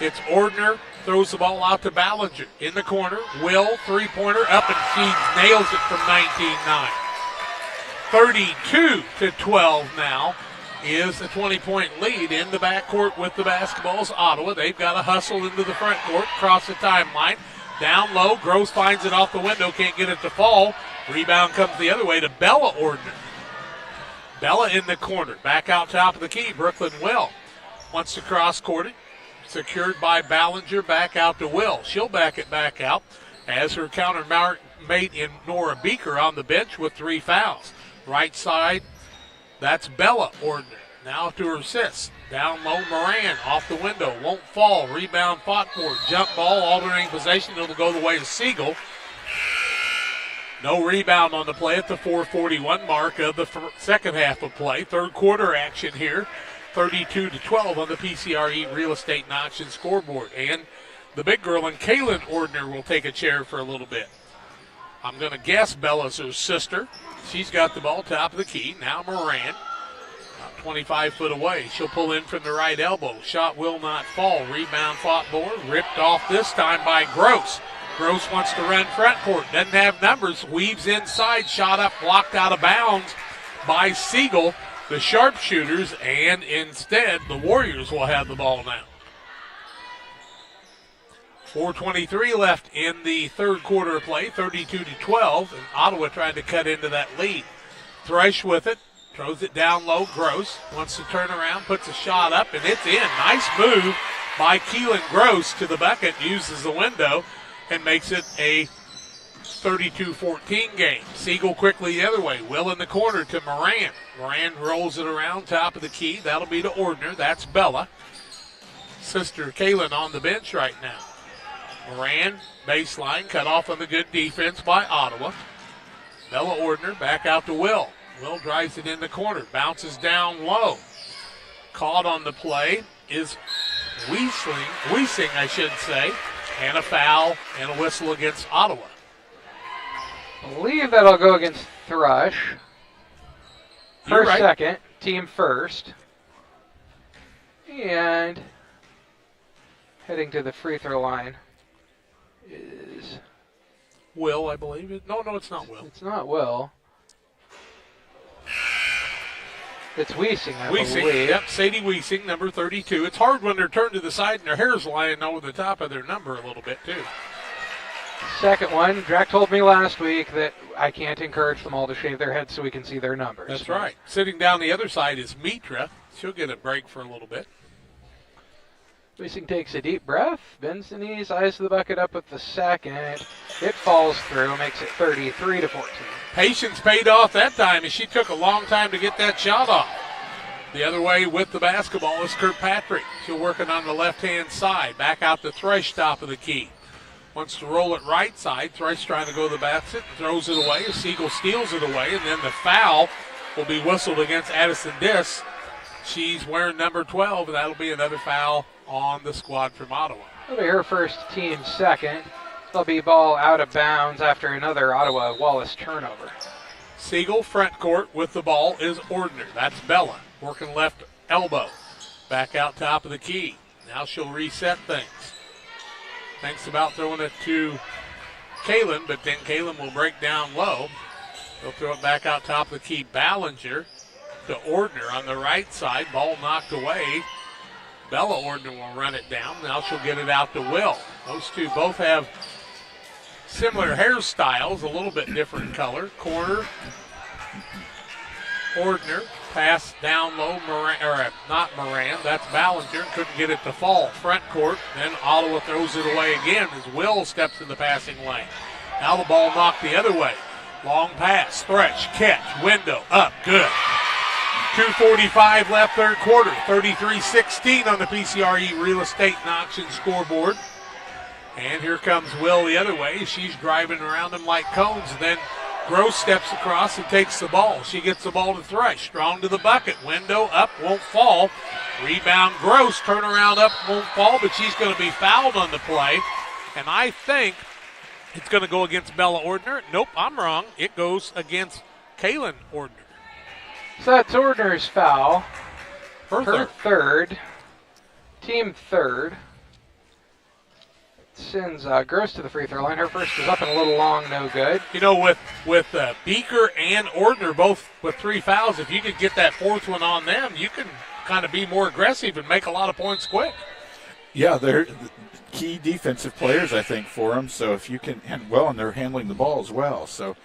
Speaker 1: It's Ordner, throws the ball out to Ballinger. In the corner, Will, three-pointer, up, and she nails it from 19-9. 32-12 now is a 20-point lead in the backcourt with the basketballs. Ottawa, they've got to hustle into the front court, cross the timeline. Down low, Gross finds it off the window, can't get it to fall. Rebound comes the other way to Bella Ordner. Bella in the corner, back out top of the key. Brooklyn Will wants to cross-court it. Secured by Ballinger, back out to Will. She'll back it back out as her countermate in Nora Beaker on the bench with 3 fouls. Right side, that's Bella Ordner. Now to her assist. Down low, Moran off the window. Won't fall. Rebound fought for. Jump ball, alternating possession. It'll go the way of Sigel. No rebound on the play at the 4:41 mark of the second half of play. Third quarter action here. 32-12 on the PCRE Real Estate and Auction scoreboard. And the big girl and Kaylin Ordner will take a chair for a little bit. I'm going to guess Bella's her sister. She's got the ball top of the key. Now Moran, 25 foot away. She'll pull in from the right elbow. Shot will not fall. Rebound fought for. Ripped off this time by Gross. Gross wants to run front court. Doesn't have numbers. Weaves inside. Shot up, blocked out of bounds by Sigel. The sharpshooters, and instead the Warriors will have the ball now. 4:23 left in the third quarter of play, 32-12, and Ottawa trying to cut into that lead. Thresh with it, throws it down low. Gross wants to turn around, puts a shot up, and it's in. Nice move by Keelan Gross to the bucket, uses the window, and makes it a 32-14 game. Sigel quickly the other way. Will in the corner to Moran. Moran rolls it around top of the key. That'll be to Ordner. That's Bella. Sister Kaylin on the bench right now. Moran, baseline, cut off on the good defense by Ottawa. Bella Ordner back out to Will. Will drives it in the corner. Bounces down low. Caught on the play is Wiesing, I should say. And a foul and a whistle against Ottawa.
Speaker 17: I believe that'll go against Thrush. Her
Speaker 1: right.
Speaker 17: second, team first. And heading to the free throw line is
Speaker 1: Will, I believe. No, it's not Will.
Speaker 17: It's not Will. It's Wiesing, I believe.
Speaker 1: Yep, Sadie Wiesing, number 32. It's hard when they're turned to the side and their hair's lying over the top of their number a little bit, too.
Speaker 17: Second one, Drac told me last week that I can't encourage them all to shave their heads so we can see their numbers.
Speaker 1: That's right. Sitting down the other side is Mitra. She'll get a break for a little bit.
Speaker 17: Wiesing takes a deep breath, bends the knees, eyes the bucket up with the second. It falls through, makes it 33-14.
Speaker 1: Patience paid off that time, and she took a long time to get that shot off. The other way with the basketball is Kirkpatrick. She'll work it on the left-hand side. Back out to Thresh, top of the key. Wants to roll it right side. Thresh trying to go to the basket, throws it away. Sigel steals it away, and then the foul will be whistled against Addison Diss. She's wearing number 12, and that'll be another foul on the squad from Ottawa.
Speaker 17: It'll be her first, team second. There'll be ball out of bounds after another Ottawa Wallace turnover.
Speaker 1: Sigel front court with the ball is Ordner. That's Bella working left elbow. Back out top of the key. Now she'll reset things. Thinks about throwing it to Kalen, but then Kalen will break down low. They'll throw it back out top of the key. Ballinger to Ordner on the right side. Ball knocked away. Bella Ordner will run it down. Now she'll get it out to Will. Those two both have similar hairstyles, a little bit different color. Corner, Ordner. Pass down low, not Moran, that's Ballinger. Couldn't get it to fall. Front court, then Ottawa throws it away again as Will steps in the passing lane. Now the ball knocked the other way. Long pass, Thresh, catch, window, up, good. 2:45 left third quarter, 33-16 on the PCRE Real Estate and Auction scoreboard. And here comes Will the other way. She's driving around him like cones, and then Gross steps across and takes the ball. She gets the ball to Thresh. Strong to the bucket. Window up, won't fall. Rebound Gross. Turnaround up, won't fall, but she's going to be fouled on the play. And I think it's going to go against Bella Ordner. Nope, I'm wrong. It goes against Kaylin Ordner.
Speaker 17: So that's Ordner's foul.
Speaker 1: Her
Speaker 17: third. Team third. Sends Gross to the free throw line. Her first is up and a little long, no good.
Speaker 1: You know, with Beaker and Ordner both with 3 fouls, if you could get that fourth one on them, you can kind of be more aggressive and make a lot of points quick.
Speaker 8: Yeah, they're key defensive players, I think, for them. So if you can, and they're handling the ball as well. So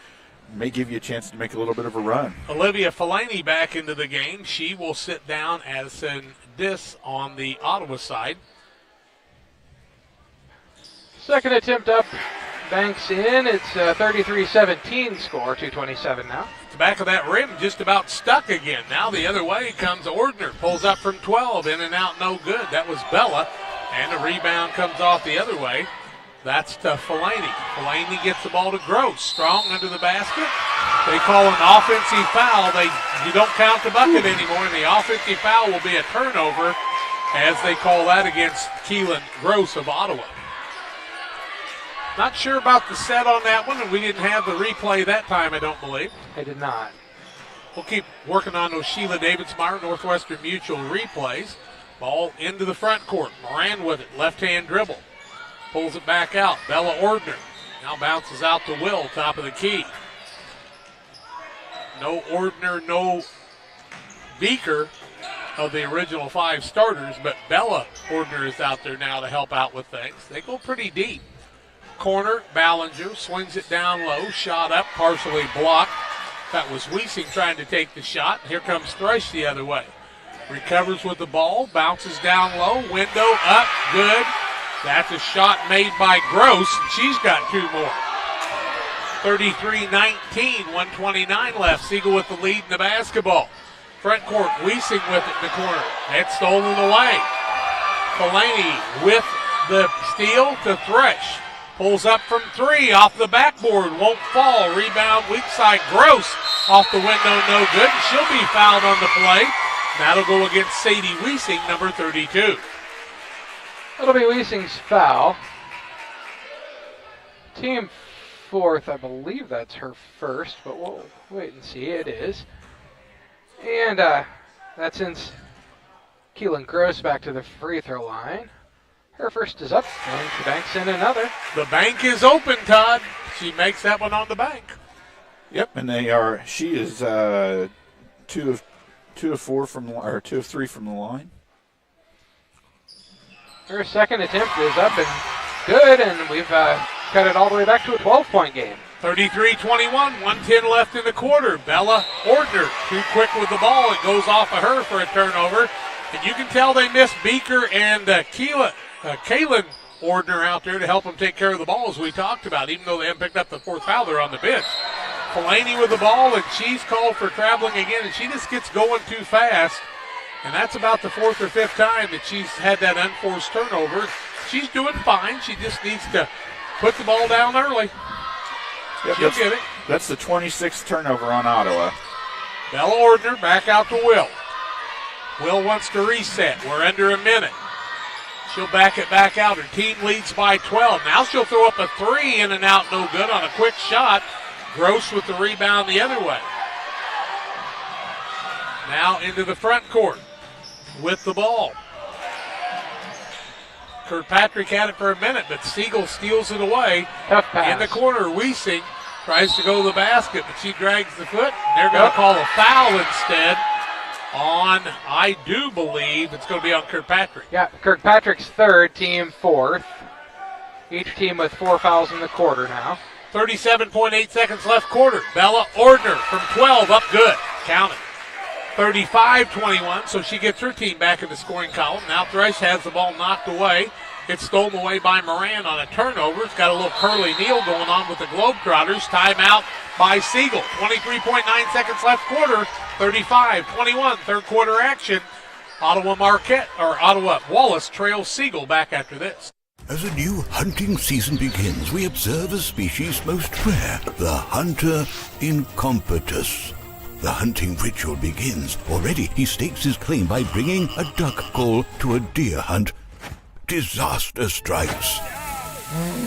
Speaker 8: may give you a chance to make a little bit of a run.
Speaker 1: Olivia Fellaini back into the game. She will sit down as in this on the Ottawa side.
Speaker 17: Second attempt up, banks in. It's 33-17 score, 2:27 now.
Speaker 1: The back of that rim just about stuck again. Now the other way comes Ordner. Pulls up from 12, in and out, no good. That was Bella, and the rebound comes off the other way. That's to Fellaini. Fellaini gets the ball to Gross. Strong under the basket. They call an offensive foul. You don't count the bucket anymore, and the offensive foul will be a turnover as they call that against Keelan Gross of Ottawa. Not sure about the set on that one, and we didn't have the replay that time, I don't believe.
Speaker 17: I did not.
Speaker 1: We'll keep working on those Sheila Davidsmeyer Northwestern Mutual replays. Ball into the front court. Moran with it, left-hand dribble. Pulls it back out. Bella Ordner now bounces out to Will, top of the key. No Ordner, no Beaker of the original 5 starters, but Bella Ordner is out there now to help out with things. They go pretty deep. Corner, Ballinger swings it down low, shot up, partially blocked. That was Wiesing trying to take the shot. Here comes Thresh the other way. Recovers with the ball, bounces down low, window up, good. That's a shot made by Gross, and she's got 2 more. 33-19, 1:29 left. Sigel with the lead in the basketball. Front court, Wiesing with it in the corner. It's stolen away. Fellaini with the steal to Thresh. Pulls up from 3 off the backboard, won't fall. Rebound, weak side, Gross off the window, no good. She'll be fouled on the play. That'll go against Sadie Wiesing, number 32.
Speaker 17: That'll be Wiesing's foul. Team fourth, I believe that's her first, but we'll wait and see. It is. And that sends Keelan Gross back to the free throw line. Her first is up, and she banks in another.
Speaker 1: The bank is open, Todd. She makes that one on the bank.
Speaker 8: Yep, and she is 2 of 3 from the line.
Speaker 17: Her second attempt is up and good, and we've cut it all the way back to a 12-point game.
Speaker 1: 33-21, 1:10 left in the quarter. Bella Ordner too quick with the ball. It goes off of her for a turnover. And you can tell they missed Beaker and Kaylin Ordner out there to help them take care of the ball, as we talked about. Even though they haven't picked up the 4th foul, they're on the bench. Fellaini with the ball, and she's called for traveling again, and she just gets going too fast. And that's about the 4th or 5th time that she's had that unforced turnover. She's doing fine. She just needs to put the ball down early.
Speaker 8: Yep,
Speaker 1: She'll get it.
Speaker 8: That's the 26th turnover on Ottawa.
Speaker 1: Bella Ordner back out to Will. Will wants to reset. We're under a minute. She'll back it back out. Her team leads by 12. Now she'll throw up a 3 in and out, no good on a quick shot. Gross with the rebound the other way. Now into the front court with the ball. Kirkpatrick had it for a minute, but Sigel steals it away.
Speaker 17: Tough pass.
Speaker 1: In the corner, Wiesing tries to go to the basket, but she drags the foot. They're going to call a foul instead on, I do believe, it's going to be on Kirkpatrick.
Speaker 17: Yeah, Kirkpatrick's 3rd, team 4th. Each team with 4 fouls in the quarter now.
Speaker 1: 37.8 seconds left quarter. Bella Ordner from 12 up good. Count it. 35-21, so she gets her team back in the scoring column. Now Thresh has the ball knocked away. It's stolen away by Moran on a turnover. It's got a little curly kneel going on with the Globetrotters. Timeout by Sigel. 23.9 seconds left quarter. 35-21, 3rd quarter action. Ottawa Wallace trails Sigel back after this.
Speaker 13: As a new hunting season begins, we observe a species most rare, the hunter incompetus. The hunting ritual begins. Already he stakes his claim by bringing a duck call to a deer hunt. Disaster strikes.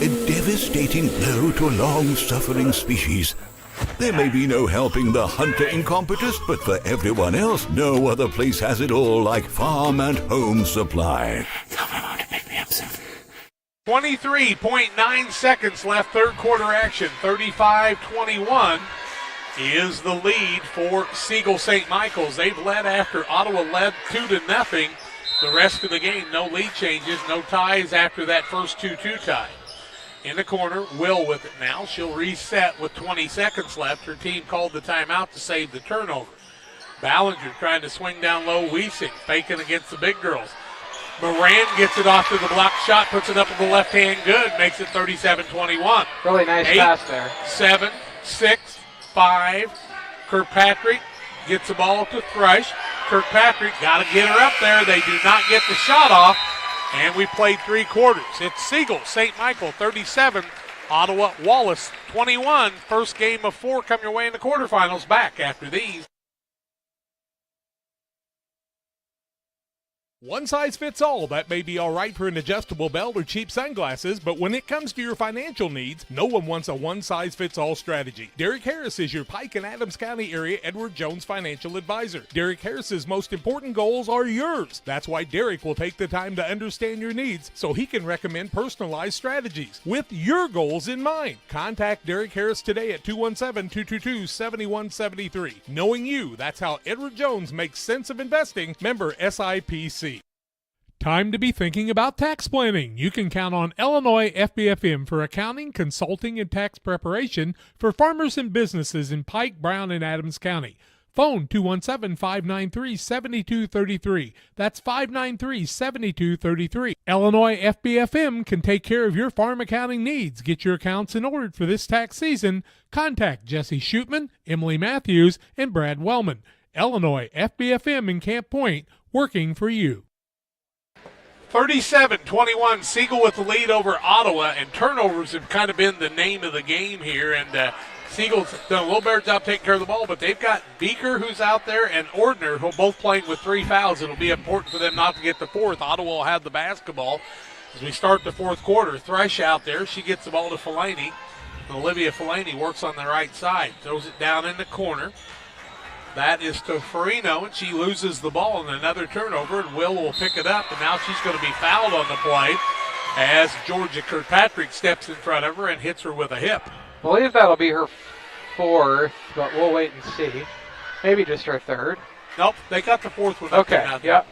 Speaker 13: A devastating blow to a long-suffering species. There may be no helping the hunter incompetus, but for everyone else, no other place has it all like Farm and Home Supply.
Speaker 14: Tell my mom to pick me up soon.
Speaker 1: 23.9 seconds left, 3rd quarter action. 35-21 is the lead for Sigel St. Michael's. They've led after Ottawa led 2-0. The rest of the game, no lead changes, no ties after that first 2-2 tie. In the corner, Will with it now. She'll reset with 20 seconds left. Her team called the timeout to save the turnover. Ballinger trying to swing down low. Wiesing faking against the big girls. Moran gets it off to the block shot, puts it up with the left hand good, makes it 37-21.
Speaker 17: Really nice
Speaker 1: 8,
Speaker 17: pass there.
Speaker 1: 7, 6, 5. Kirkpatrick gets the ball to Thresh. Kirkpatrick got to get her up there. They do not get the shot off, and we played 3 quarters. It's Sigel St. Michael 37, Ottawa Wallace 21. First game of 4 come your way in the quarterfinals. Back after these.
Speaker 4: One size fits all. That may be all right for an adjustable belt or cheap sunglasses, but when it comes to your financial needs, no one wants a one-size-fits-all strategy. Derek Harris is your Pike and Adams County area Edward Jones financial advisor. Derek Harris's most important goals are yours. That's why Derek will take the time to understand your needs so he can recommend personalized strategies with your goals in mind. Contact Derek Harris today at 217-222-7173. Knowing you, that's how Edward Jones makes sense of investing. Member SIPC. Time to be thinking about tax planning. You can count on Illinois FBFM for accounting, consulting, and tax preparation for farmers and businesses in Pike, Brown, and Adams County. Phone 217-593-7233. That's 593-7233. Illinois FBFM can take care of your farm accounting needs. Get your accounts in order for this tax season. Contact Jesse Shootman, Emily Matthews, and Brad Wellman. Illinois FBFM in Camp Point, working for you.
Speaker 1: 37-21, Sigel with the lead over Ottawa, and turnovers have kind of been the name of the game here, and Siegel's done a little better job taking care of the ball, but they've got Beaker, who's out there, and Ordner, who are both playing with 3 fouls. It'll be important for them not to get the 4th. Ottawa will have the basketball as we start the 4th quarter. Thresh out there. She gets the ball to Fellaini, and Olivia Fellaini works on the right side, throws it down in the corner. That is to Farino, and she loses the ball in another turnover, and will pick it up, and now she's going to be fouled on the play as Georgia Kirkpatrick steps in front of her and hits her with a hip.
Speaker 17: I believe that'll be her 4th, but we'll wait and see. Maybe just her 3rd.
Speaker 1: Nope, they got the 4th one.
Speaker 17: Okay, yep.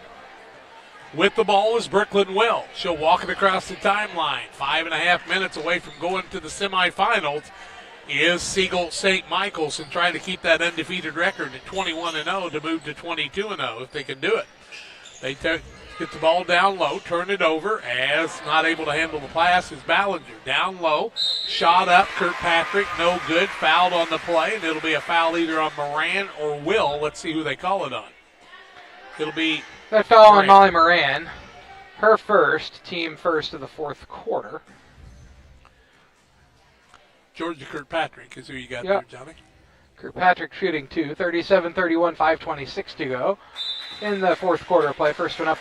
Speaker 1: With the ball is Brooklyn Will. She'll walk it across the timeline. 5.5 minutes away from going to the semifinals is Sigel St. Michael's, and trying to keep that undefeated record at 21-0 to move to 22-0 if they can do it. They get the ball down low, turn it over, as not able to handle the pass is Ballinger. Down low, shot up, Kirkpatrick, no good, fouled on the play, and it'll be a foul either on Moran or Will. Let's see who they call it on. It'll be
Speaker 17: that foul on Molly Moran. Her first, team first of the fourth quarter.
Speaker 1: Georgia Kirkpatrick is who you got there, Johnny.
Speaker 17: Kirkpatrick shooting 2, 37-31, 5:26 to go in the fourth quarter play. First one up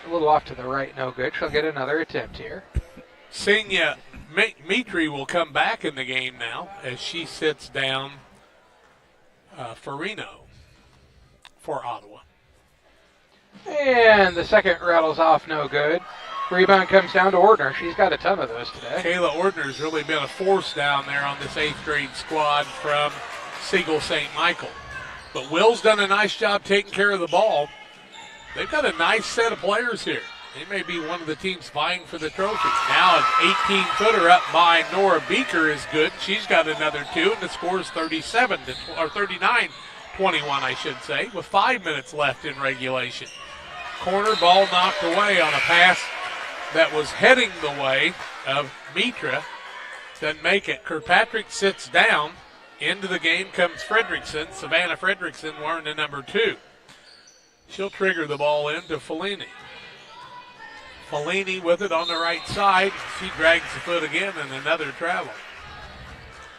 Speaker 17: a little off to the right, no good. She'll get another attempt here.
Speaker 1: Senya Mitri will come back in the game now as she sits down Farino for Ottawa.
Speaker 17: And the second rattles off, no good. Rebound comes down to Ordner. She's got a ton of those today.
Speaker 1: Kayla Ordner's really been a force down there on this 8th grade squad from Sigel St. Michael. But Will's done a nice job taking care of the ball. They've got a nice set of players here. They may be one of the teams vying for the trophy. Now an 18-footer up by Nora Beaker is good. She's got another 2, and the score is 39-21, I should say, with 5 minutes left in regulation. Corner ball knocked away on a pass that was heading the way of Mitra. Doesn't make it. Kirkpatrick sits down. Into the game comes Fredrickson. Savannah Fredrickson wearing the number 2. She'll trigger the ball into Fellini. Fellini with it on the right side. She drags the foot again and another travel.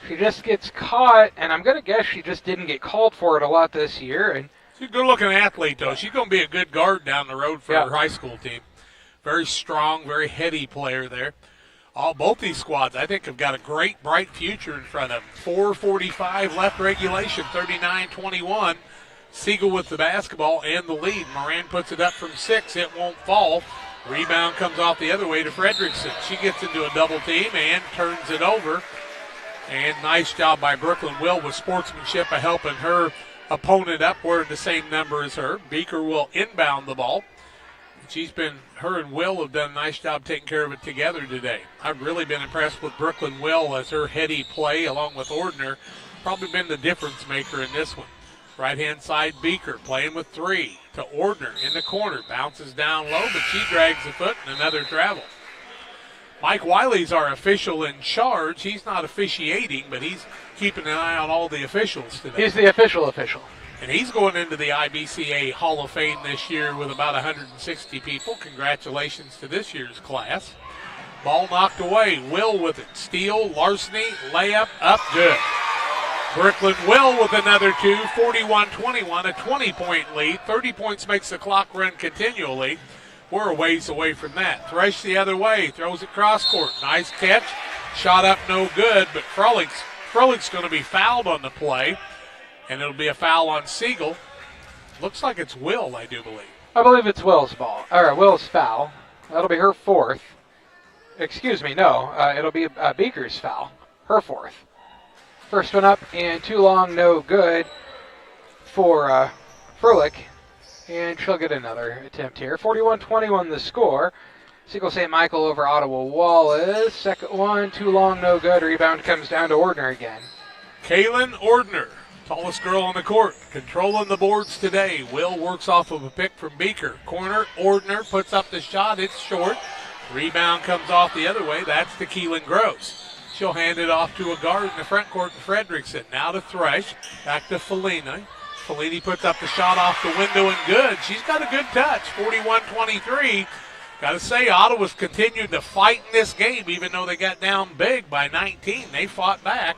Speaker 17: She just gets caught, and I'm going to guess she just didn't get called for it a lot this year. And
Speaker 1: she's a good-looking athlete, though. She's going to be a good guard down the road for her high school team. Very strong, very heady player there. Both these squads, I think, have got a great, bright future in front of them. 4:45 left regulation, 39-21. Sigel with the basketball and the lead. Moran puts it up from 6. It won't fall. Rebound comes off the other way to Fredrickson. She gets into a double team and turns it over. And nice job by Brooklyn Will with sportsmanship of helping her opponent up. We're in the same number as her. Beaker will inbound the ball. Her and Will have done a nice job taking care of it together today. I've really been impressed with Brooklyn Will as her heady play along with Ordner. Probably been the difference maker in this one. Right-hand side, Beaker playing with 3 to Ordner in the corner. Bounces down low, but she drags the foot and another travel. Mike Wiley's our official in charge. He's not officiating, but he's keeping an eye on all the officials today.
Speaker 17: He's the official.
Speaker 1: And he's going into the IBCA Hall of Fame this year with about 160 people. Congratulations to this year's class. Ball knocked away. Will with it. Steal, larceny, layup, up, good. Brooklyn Will with another 2, 41-21, a 20-point lead. 30 points makes the clock run continually. We're a ways away from that. Thresh the other way, throws it cross court. Nice catch. Shot up no good, but Froelic's going to be fouled on the play, and it'll be a foul on Sigel. Looks like it's Will, I do believe.
Speaker 17: I believe it's Will's foul. That'll be her 4th. Excuse me, no. It'll be Beaker's foul, her 4th. First one up and too long, no good for Froelich. And she'll get another attempt here. 41-21 the score. Sigel St. Michael over Ottawa Wallace. Second one, too long, no good. Rebound comes down to Ordner again.
Speaker 1: Kaylin Ordner, tallest girl on the court, controlling the boards today. Will works off of a pick from Beaker. Corner, Ordner puts up the shot. It's short. Rebound comes off the other way. That's to Keelan Gross. She'll hand it off to a guard in the front court to Fredrickson. Now to Thresh. Back to Fellini. Fellini puts up the shot off the window and good. She's got a good touch. 41-23. Got to say, Ottawa's continued to fight in this game, even though they got down big by 19. They fought back.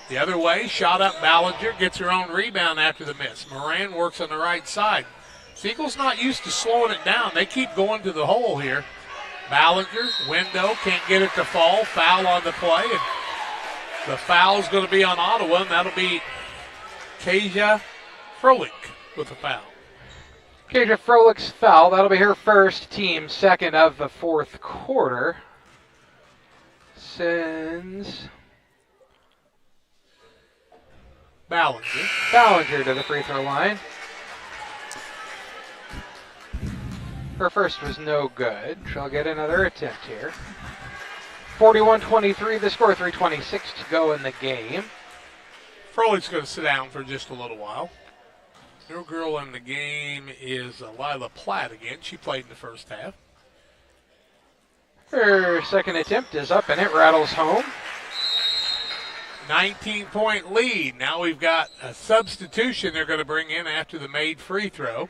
Speaker 1: The other way, shot up Ballinger, gets her own rebound after the miss. Moran works on the right side. Siegel's not used to slowing it down. They keep going to the hole here. Ballinger, window, can't get it to fall. Foul on the play. And the foul's going to be on Ottawa, and that'll be Kasia Froelich with a foul.
Speaker 17: Kasia Froelich's foul. That'll be her first, team second of the fourth quarter. Sends Ballinger to the free throw line. Her first was no good. She'll get another attempt here. 41-23 the score, 3:26 to go in the game.
Speaker 1: Froelich's going to sit down for just a little while. Your girl in the game is Lila Platt again. She played in the first half.
Speaker 17: Her second attempt is up and it rattles home.
Speaker 1: 19-point lead. Now we've got a substitution they're going to bring in after the made free throw.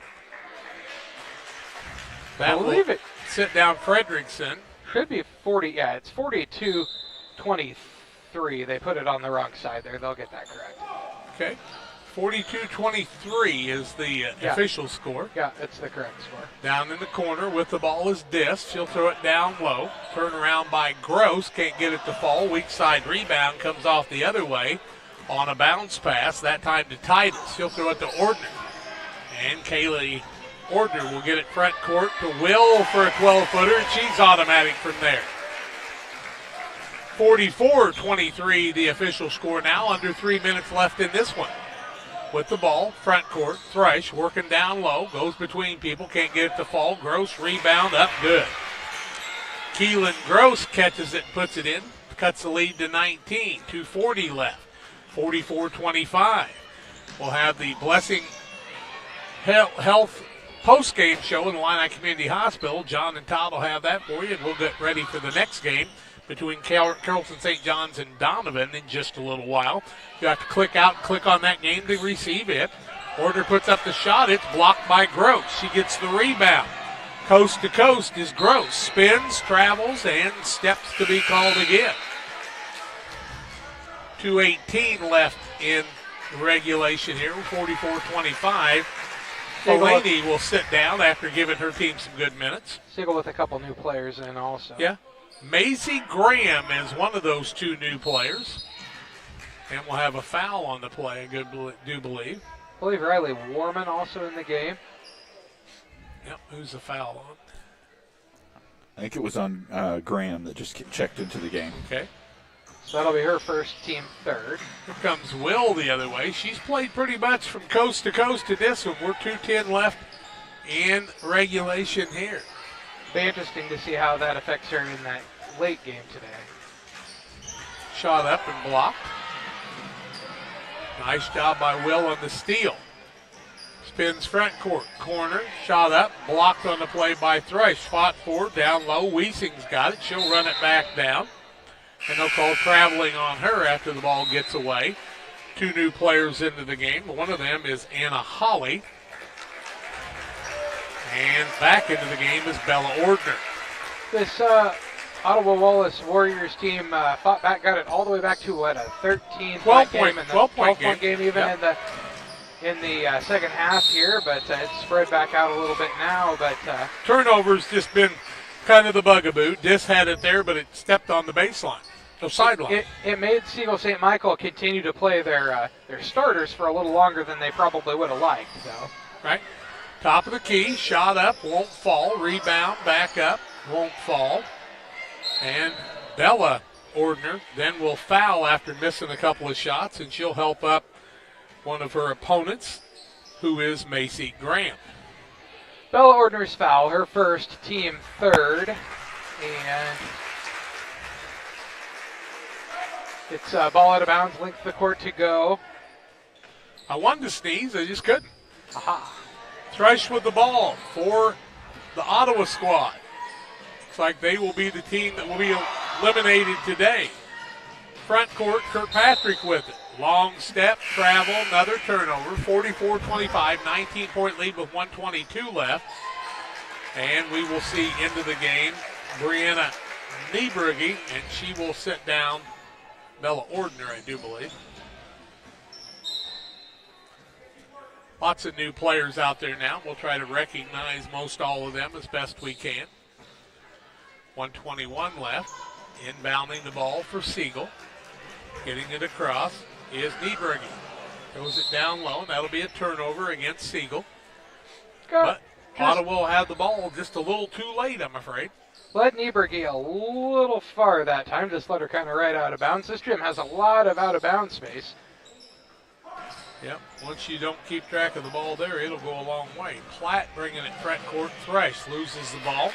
Speaker 1: That will
Speaker 17: believe it.
Speaker 1: Sit down Fredrickson.
Speaker 17: Should be 40. Yeah, it's 42-23. They put it on the wrong side there. They'll get that correct.
Speaker 1: Okay. 42-23 is the official score.
Speaker 17: Yeah, it's the correct score.
Speaker 1: Down in the corner with the ball is Dis. She'll throw it down low. Turn around by Gross. Can't get it to fall. Weak side rebound comes off the other way on a bounce pass. That time to Titus. She'll throw it to Ordner. And Kaylee Ordner will get it front court to Will for a 12-footer, and she's automatic from there. 44-23 the official score now. Under 3 minutes left in this one. With the ball, front court, Thresh working down low, goes between people, can't get it to fall. Gross rebound up good. Keelan Gross catches it, puts it in, cuts the lead to 19. 2:40 left. 44-25. We'll have the Blessing Health post-game show in the Illini Community Hospital. John and Todd will have that for you, and we'll get ready for the next game between Carrollton St. John's and Donovan in just a little while. You have to click out and click on that game to receive it. Order puts up the shot. It's blocked by Gross. She gets the rebound. Coast to coast is Gross. Spins, travels, and steps to be called again. 2:18 left in regulation here. 44-25. Delaney will sit down after giving her team some good minutes.
Speaker 17: Sigel with a couple new players in also.
Speaker 1: Yeah. Macy Graham is one of those two new players. And we'll have a foul on the play, I do believe.
Speaker 17: I believe Riley Warman also in the game.
Speaker 1: Yep, who's the foul on?
Speaker 8: I think it was on Graham that just checked into the game.
Speaker 1: Okay.
Speaker 17: So that'll be her first, team third.
Speaker 1: Here comes Will the other way. She's played pretty much from coast to coast to this one. We're 2:10 left in regulation here.
Speaker 17: Be interesting to see how that affects her in that late game today.
Speaker 1: Shot up and blocked. Nice job by Will on the steal. Spins front court, corner, shot up, blocked on the play by Thresh. Fought for, down low. Wiesing's got it. She'll run it back down. And they'll call traveling on her after the ball gets away. Two new players into the game. One of them is Anna Holly. And back into the game is Bella Ordner.
Speaker 17: This Ottawa Wallace Warriors team fought back, got it all the way back to what, a 13-point game, and 12-point game even in the second half here, but it's spread back out a little bit now. But
Speaker 1: turnovers just been kind of the bugaboo. Dis had it there, but it stepped on the baseline. So sideline.
Speaker 17: It made Sigel St. Michael continue to play their starters for a little longer than they probably would have liked. So.
Speaker 1: Right. Top of the key, shot up, won't fall. Rebound, back up, won't fall. And Bella Ordner then will foul after missing a couple of shots, and she'll help up one of her opponents, who is Macy Graham.
Speaker 17: Bella Ordner's foul, her first, team third. And it's ball out of bounds, length of the court to go.
Speaker 1: I wanted to sneeze, I just couldn't.
Speaker 17: Aha.
Speaker 1: Thresh with the ball for the Ottawa squad. Looks like they will be the team that will be eliminated today. Front court, Kirkpatrick with it. Long step, travel, another turnover. 44-25, 19-point lead with 1:22 left. And we will see into the game Brianna Nieberge, and she will sit down Bella Ordner, I do believe. Lots of new players out there now. We'll try to recognize most all of them as best we can. 1:21 left. Inbounding the ball for Sigel. Getting it across is Nieberge. Throws it down low, and that'll be a turnover against Sigel. But Ottawa will have the ball just a little too late, I'm afraid.
Speaker 17: Led Nieberge a little far that time. Just let her kind of right out of bounds. This gym has a lot of out-of-bounds space.
Speaker 1: Yep, once you don't keep track of the ball there, it'll go a long way. Platt bringing it front court. Thresh loses the ball.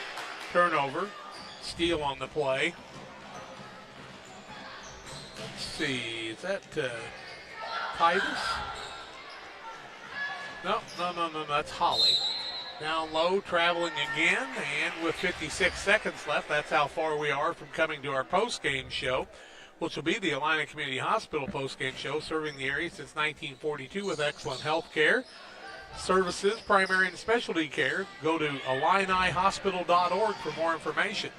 Speaker 1: Turnover. Steal on the play. Let's see, is that Titus? No, that's Holly. Down low, traveling again, and with 56 seconds left, that's how far we are from coming to our post-game show, which will be the Illini Community Hospital post-game show, serving the area since 1942 with excellent health care. services, primary and specialty care, go to IlliniHospital.org for more information.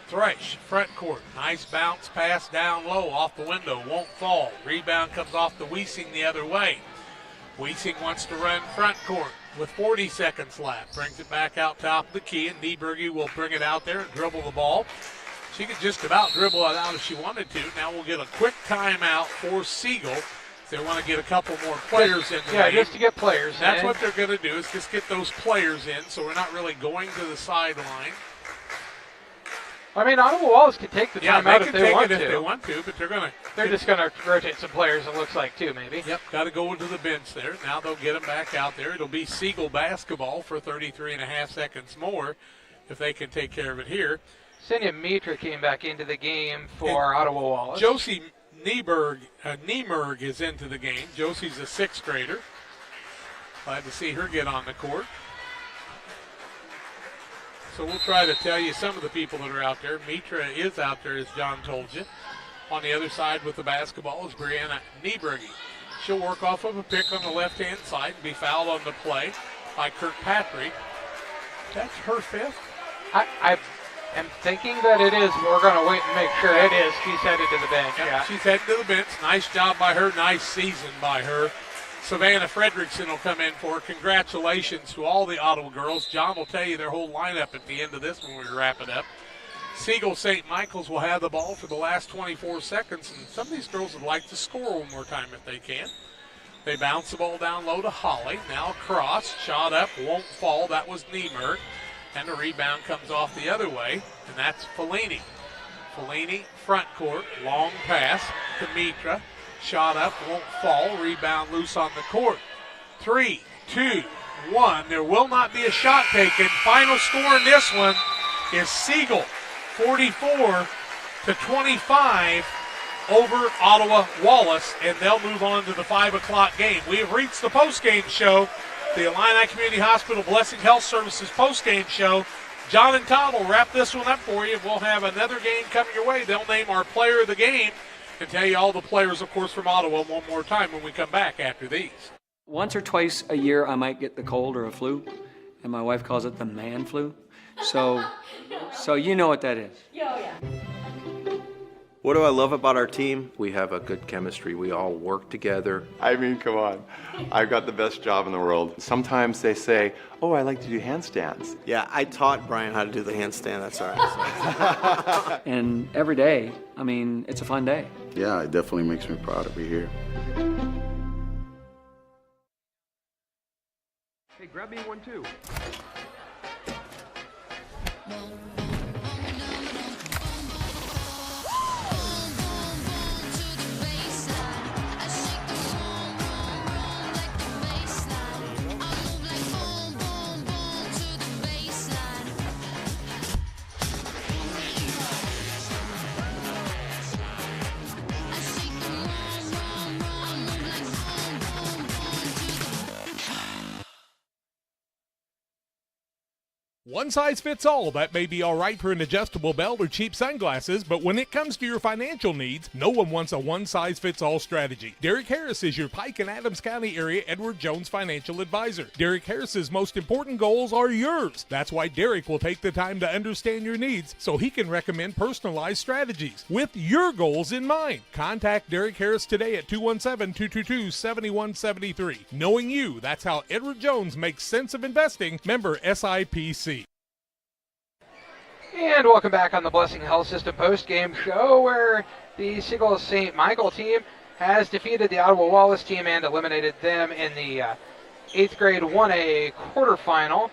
Speaker 1: Thresh, front court, nice bounce pass down low off the window, won't fall. Rebound comes off to Wiesing the other way. Wiesing wants to run front court with 40 seconds left. Brings it back out top of the key, and Nieberge will bring it out there and dribble the ball. She could just about dribble it out if she wanted to. Now we'll get a quick timeout for Sigel. They want to get a couple more players in the game.
Speaker 17: just to get players in.
Speaker 1: That's what they're going to do, is just get those players in, so we're not really going to the sideline.
Speaker 17: I mean, Ottawa Wallace could take the timeout
Speaker 1: if they want to, but they're
Speaker 17: just going to rotate some players, it looks like, too, maybe.
Speaker 1: Yep, got to go into the bench there. Now they'll get them back out there. It'll be Sigel basketball for 33 and a half seconds more if they can take care of it here.
Speaker 17: Senya Mitra came back into the game for Ottawa Wallace.
Speaker 1: Josie Niemerg is into the game. Josie's a 6th grader. Glad to see her get on the court. So we'll try to tell you some of the people that are out there. Mitra is out there, as John told you. On the other side with the basketball is Brianna Nieberge. She'll work off of a pick on the left-hand side and be fouled on the play by Kirkpatrick. That's her 5th.
Speaker 17: I am thinking that it is. We're going to wait and make sure it is. She's headed to the bench.
Speaker 1: Yeah, she's headed to the bench. Nice job by her. Nice season by her. Savannah Fredrickson will come in for congratulations to all the Ottawa girls. John will tell you their whole lineup at the end of this when we wrap it up. Sigel St. Michael's will have the ball for the last 24 seconds, and some of these girls would like to score one more time if they can. They bounce the ball down low to Holly. Now cross, shot up, won't fall. That was Niemerg. And the rebound comes off the other way, and that's Fellini. Fellini, front court, long pass to Mitra. Shot up, won't fall. Rebound loose on the court. 3, 2, 1. There will not be a shot taken. Final score in this one is Sigel 44-25 over Ottawa Wallace, and they'll move on to the 5 o'clock game. We have reached the postgame show, the Illini Community Hospital Blessing Health Services postgame show. John and Todd will wrap this one up for you. We'll have another game coming your way. They'll name our player of the game and tell you all the players, of course, from Ottawa one more time when we come back after these.
Speaker 7: Once or twice a year, I might get the cold or a flu, and my wife calls it the man flu. So you know what that is.
Speaker 9: Yeah. What do I love about our team? We have a good chemistry. We all work together.
Speaker 10: I mean, come on. I've got the best job in the world. Sometimes they say, oh, I like to do handstands.
Speaker 9: Yeah, I taught Brian how to do the handstand. That's all right.
Speaker 7: And every day, I mean, it's a fun day.
Speaker 11: Yeah, it definitely makes me proud to be here.
Speaker 12: Hey, grab me one too.
Speaker 4: One size fits all. That may be all right for an adjustable belt or cheap sunglasses, but when it comes to your financial needs, no one wants a one-size-fits-all strategy. Derek Harris is your Pike and Adams County area Edward Jones financial advisor. Derek Harris's most important goals are yours. That's why Derek will take the time to understand your needs so he can recommend personalized strategies with your goals in mind. Contact Derek Harris today at 217-222-7173. Knowing you, that's how Edward Jones makes sense of investing. Member SIPC.
Speaker 17: And welcome back on the Blessing Health System post-game show, where the Sigel St. Michael team has defeated the Ottawa Wallace team and eliminated them in the 8th grade 1A quarterfinal,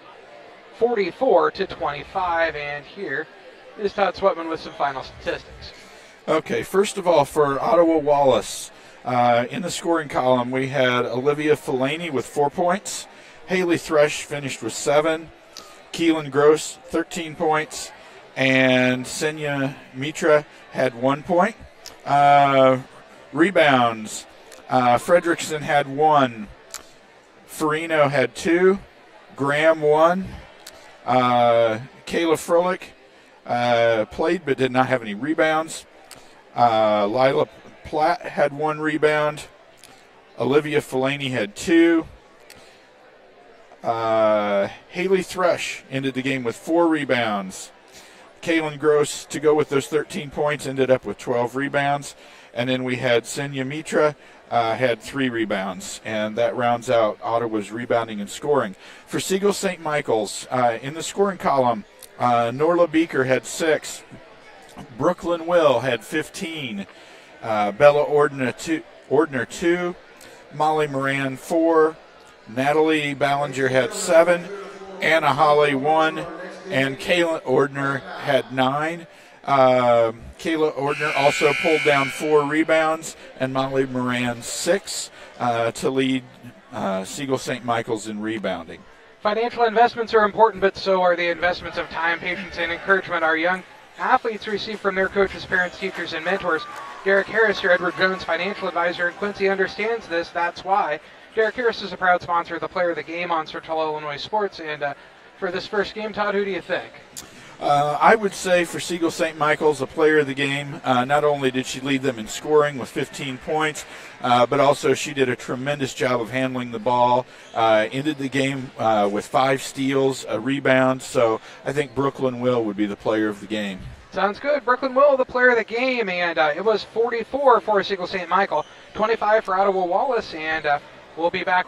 Speaker 17: 44-25. And here is Todd Sweatman with some final statistics.
Speaker 8: Okay, first of all, for Ottawa Wallace, in the scoring column, we had Olivia Fellini with 4 points. Haley Thresh finished with 7. Keelan Gross, 13 points. And Senya Mitra had 1 point. Rebounds, Fredrickson had 1. Farino had 2. Graham 1. Kayla Froelich played but did not have any rebounds. Lila Platt had 1 rebound. Olivia Fellini had 2. Haley Thrush ended the game with 4 rebounds. Kaylin Gross, to go with those 13 points, ended up with 12 rebounds. And then we had Senya Mitra had 3 rebounds. And that rounds out Ottawa's rebounding and scoring. For Sigel St. Michael's, in the scoring column, Norla Beaker had 6. Brooklyn Will had 15. Bella Ordner 2. Molly Moran 4. Natalie Ballinger had 7. Anna Holly 1. And Kayla Ordner had 9. Kayla Ordner also pulled down 4 rebounds, and Molly Moran 6 to lead Sigel St. Michael's in rebounding.
Speaker 17: Financial investments are important, but so are the investments of time, patience, and encouragement our young athletes receive from their coaches, parents, teachers, and mentors. Derek Harris, your Edward Jones financial advisor, and Quincy understands this. That's why Derek Harris is a proud sponsor of the Player of the Game on Central Illinois Sports. And for this first game, Todd, who do you think?
Speaker 8: I would say for Sigel St. Michael's, a player of the game. Not only did she lead them in scoring with 15 points, but also she did a tremendous job of handling the ball. Ended the game with 5 steals, a rebound. So I think Brooklyn Will would be the player of the game.
Speaker 17: Sounds good. Brooklyn Will, the player of the game, and it was 44 for Sigel St. Michael, 25 for Ottawa Wallace, and we'll be back with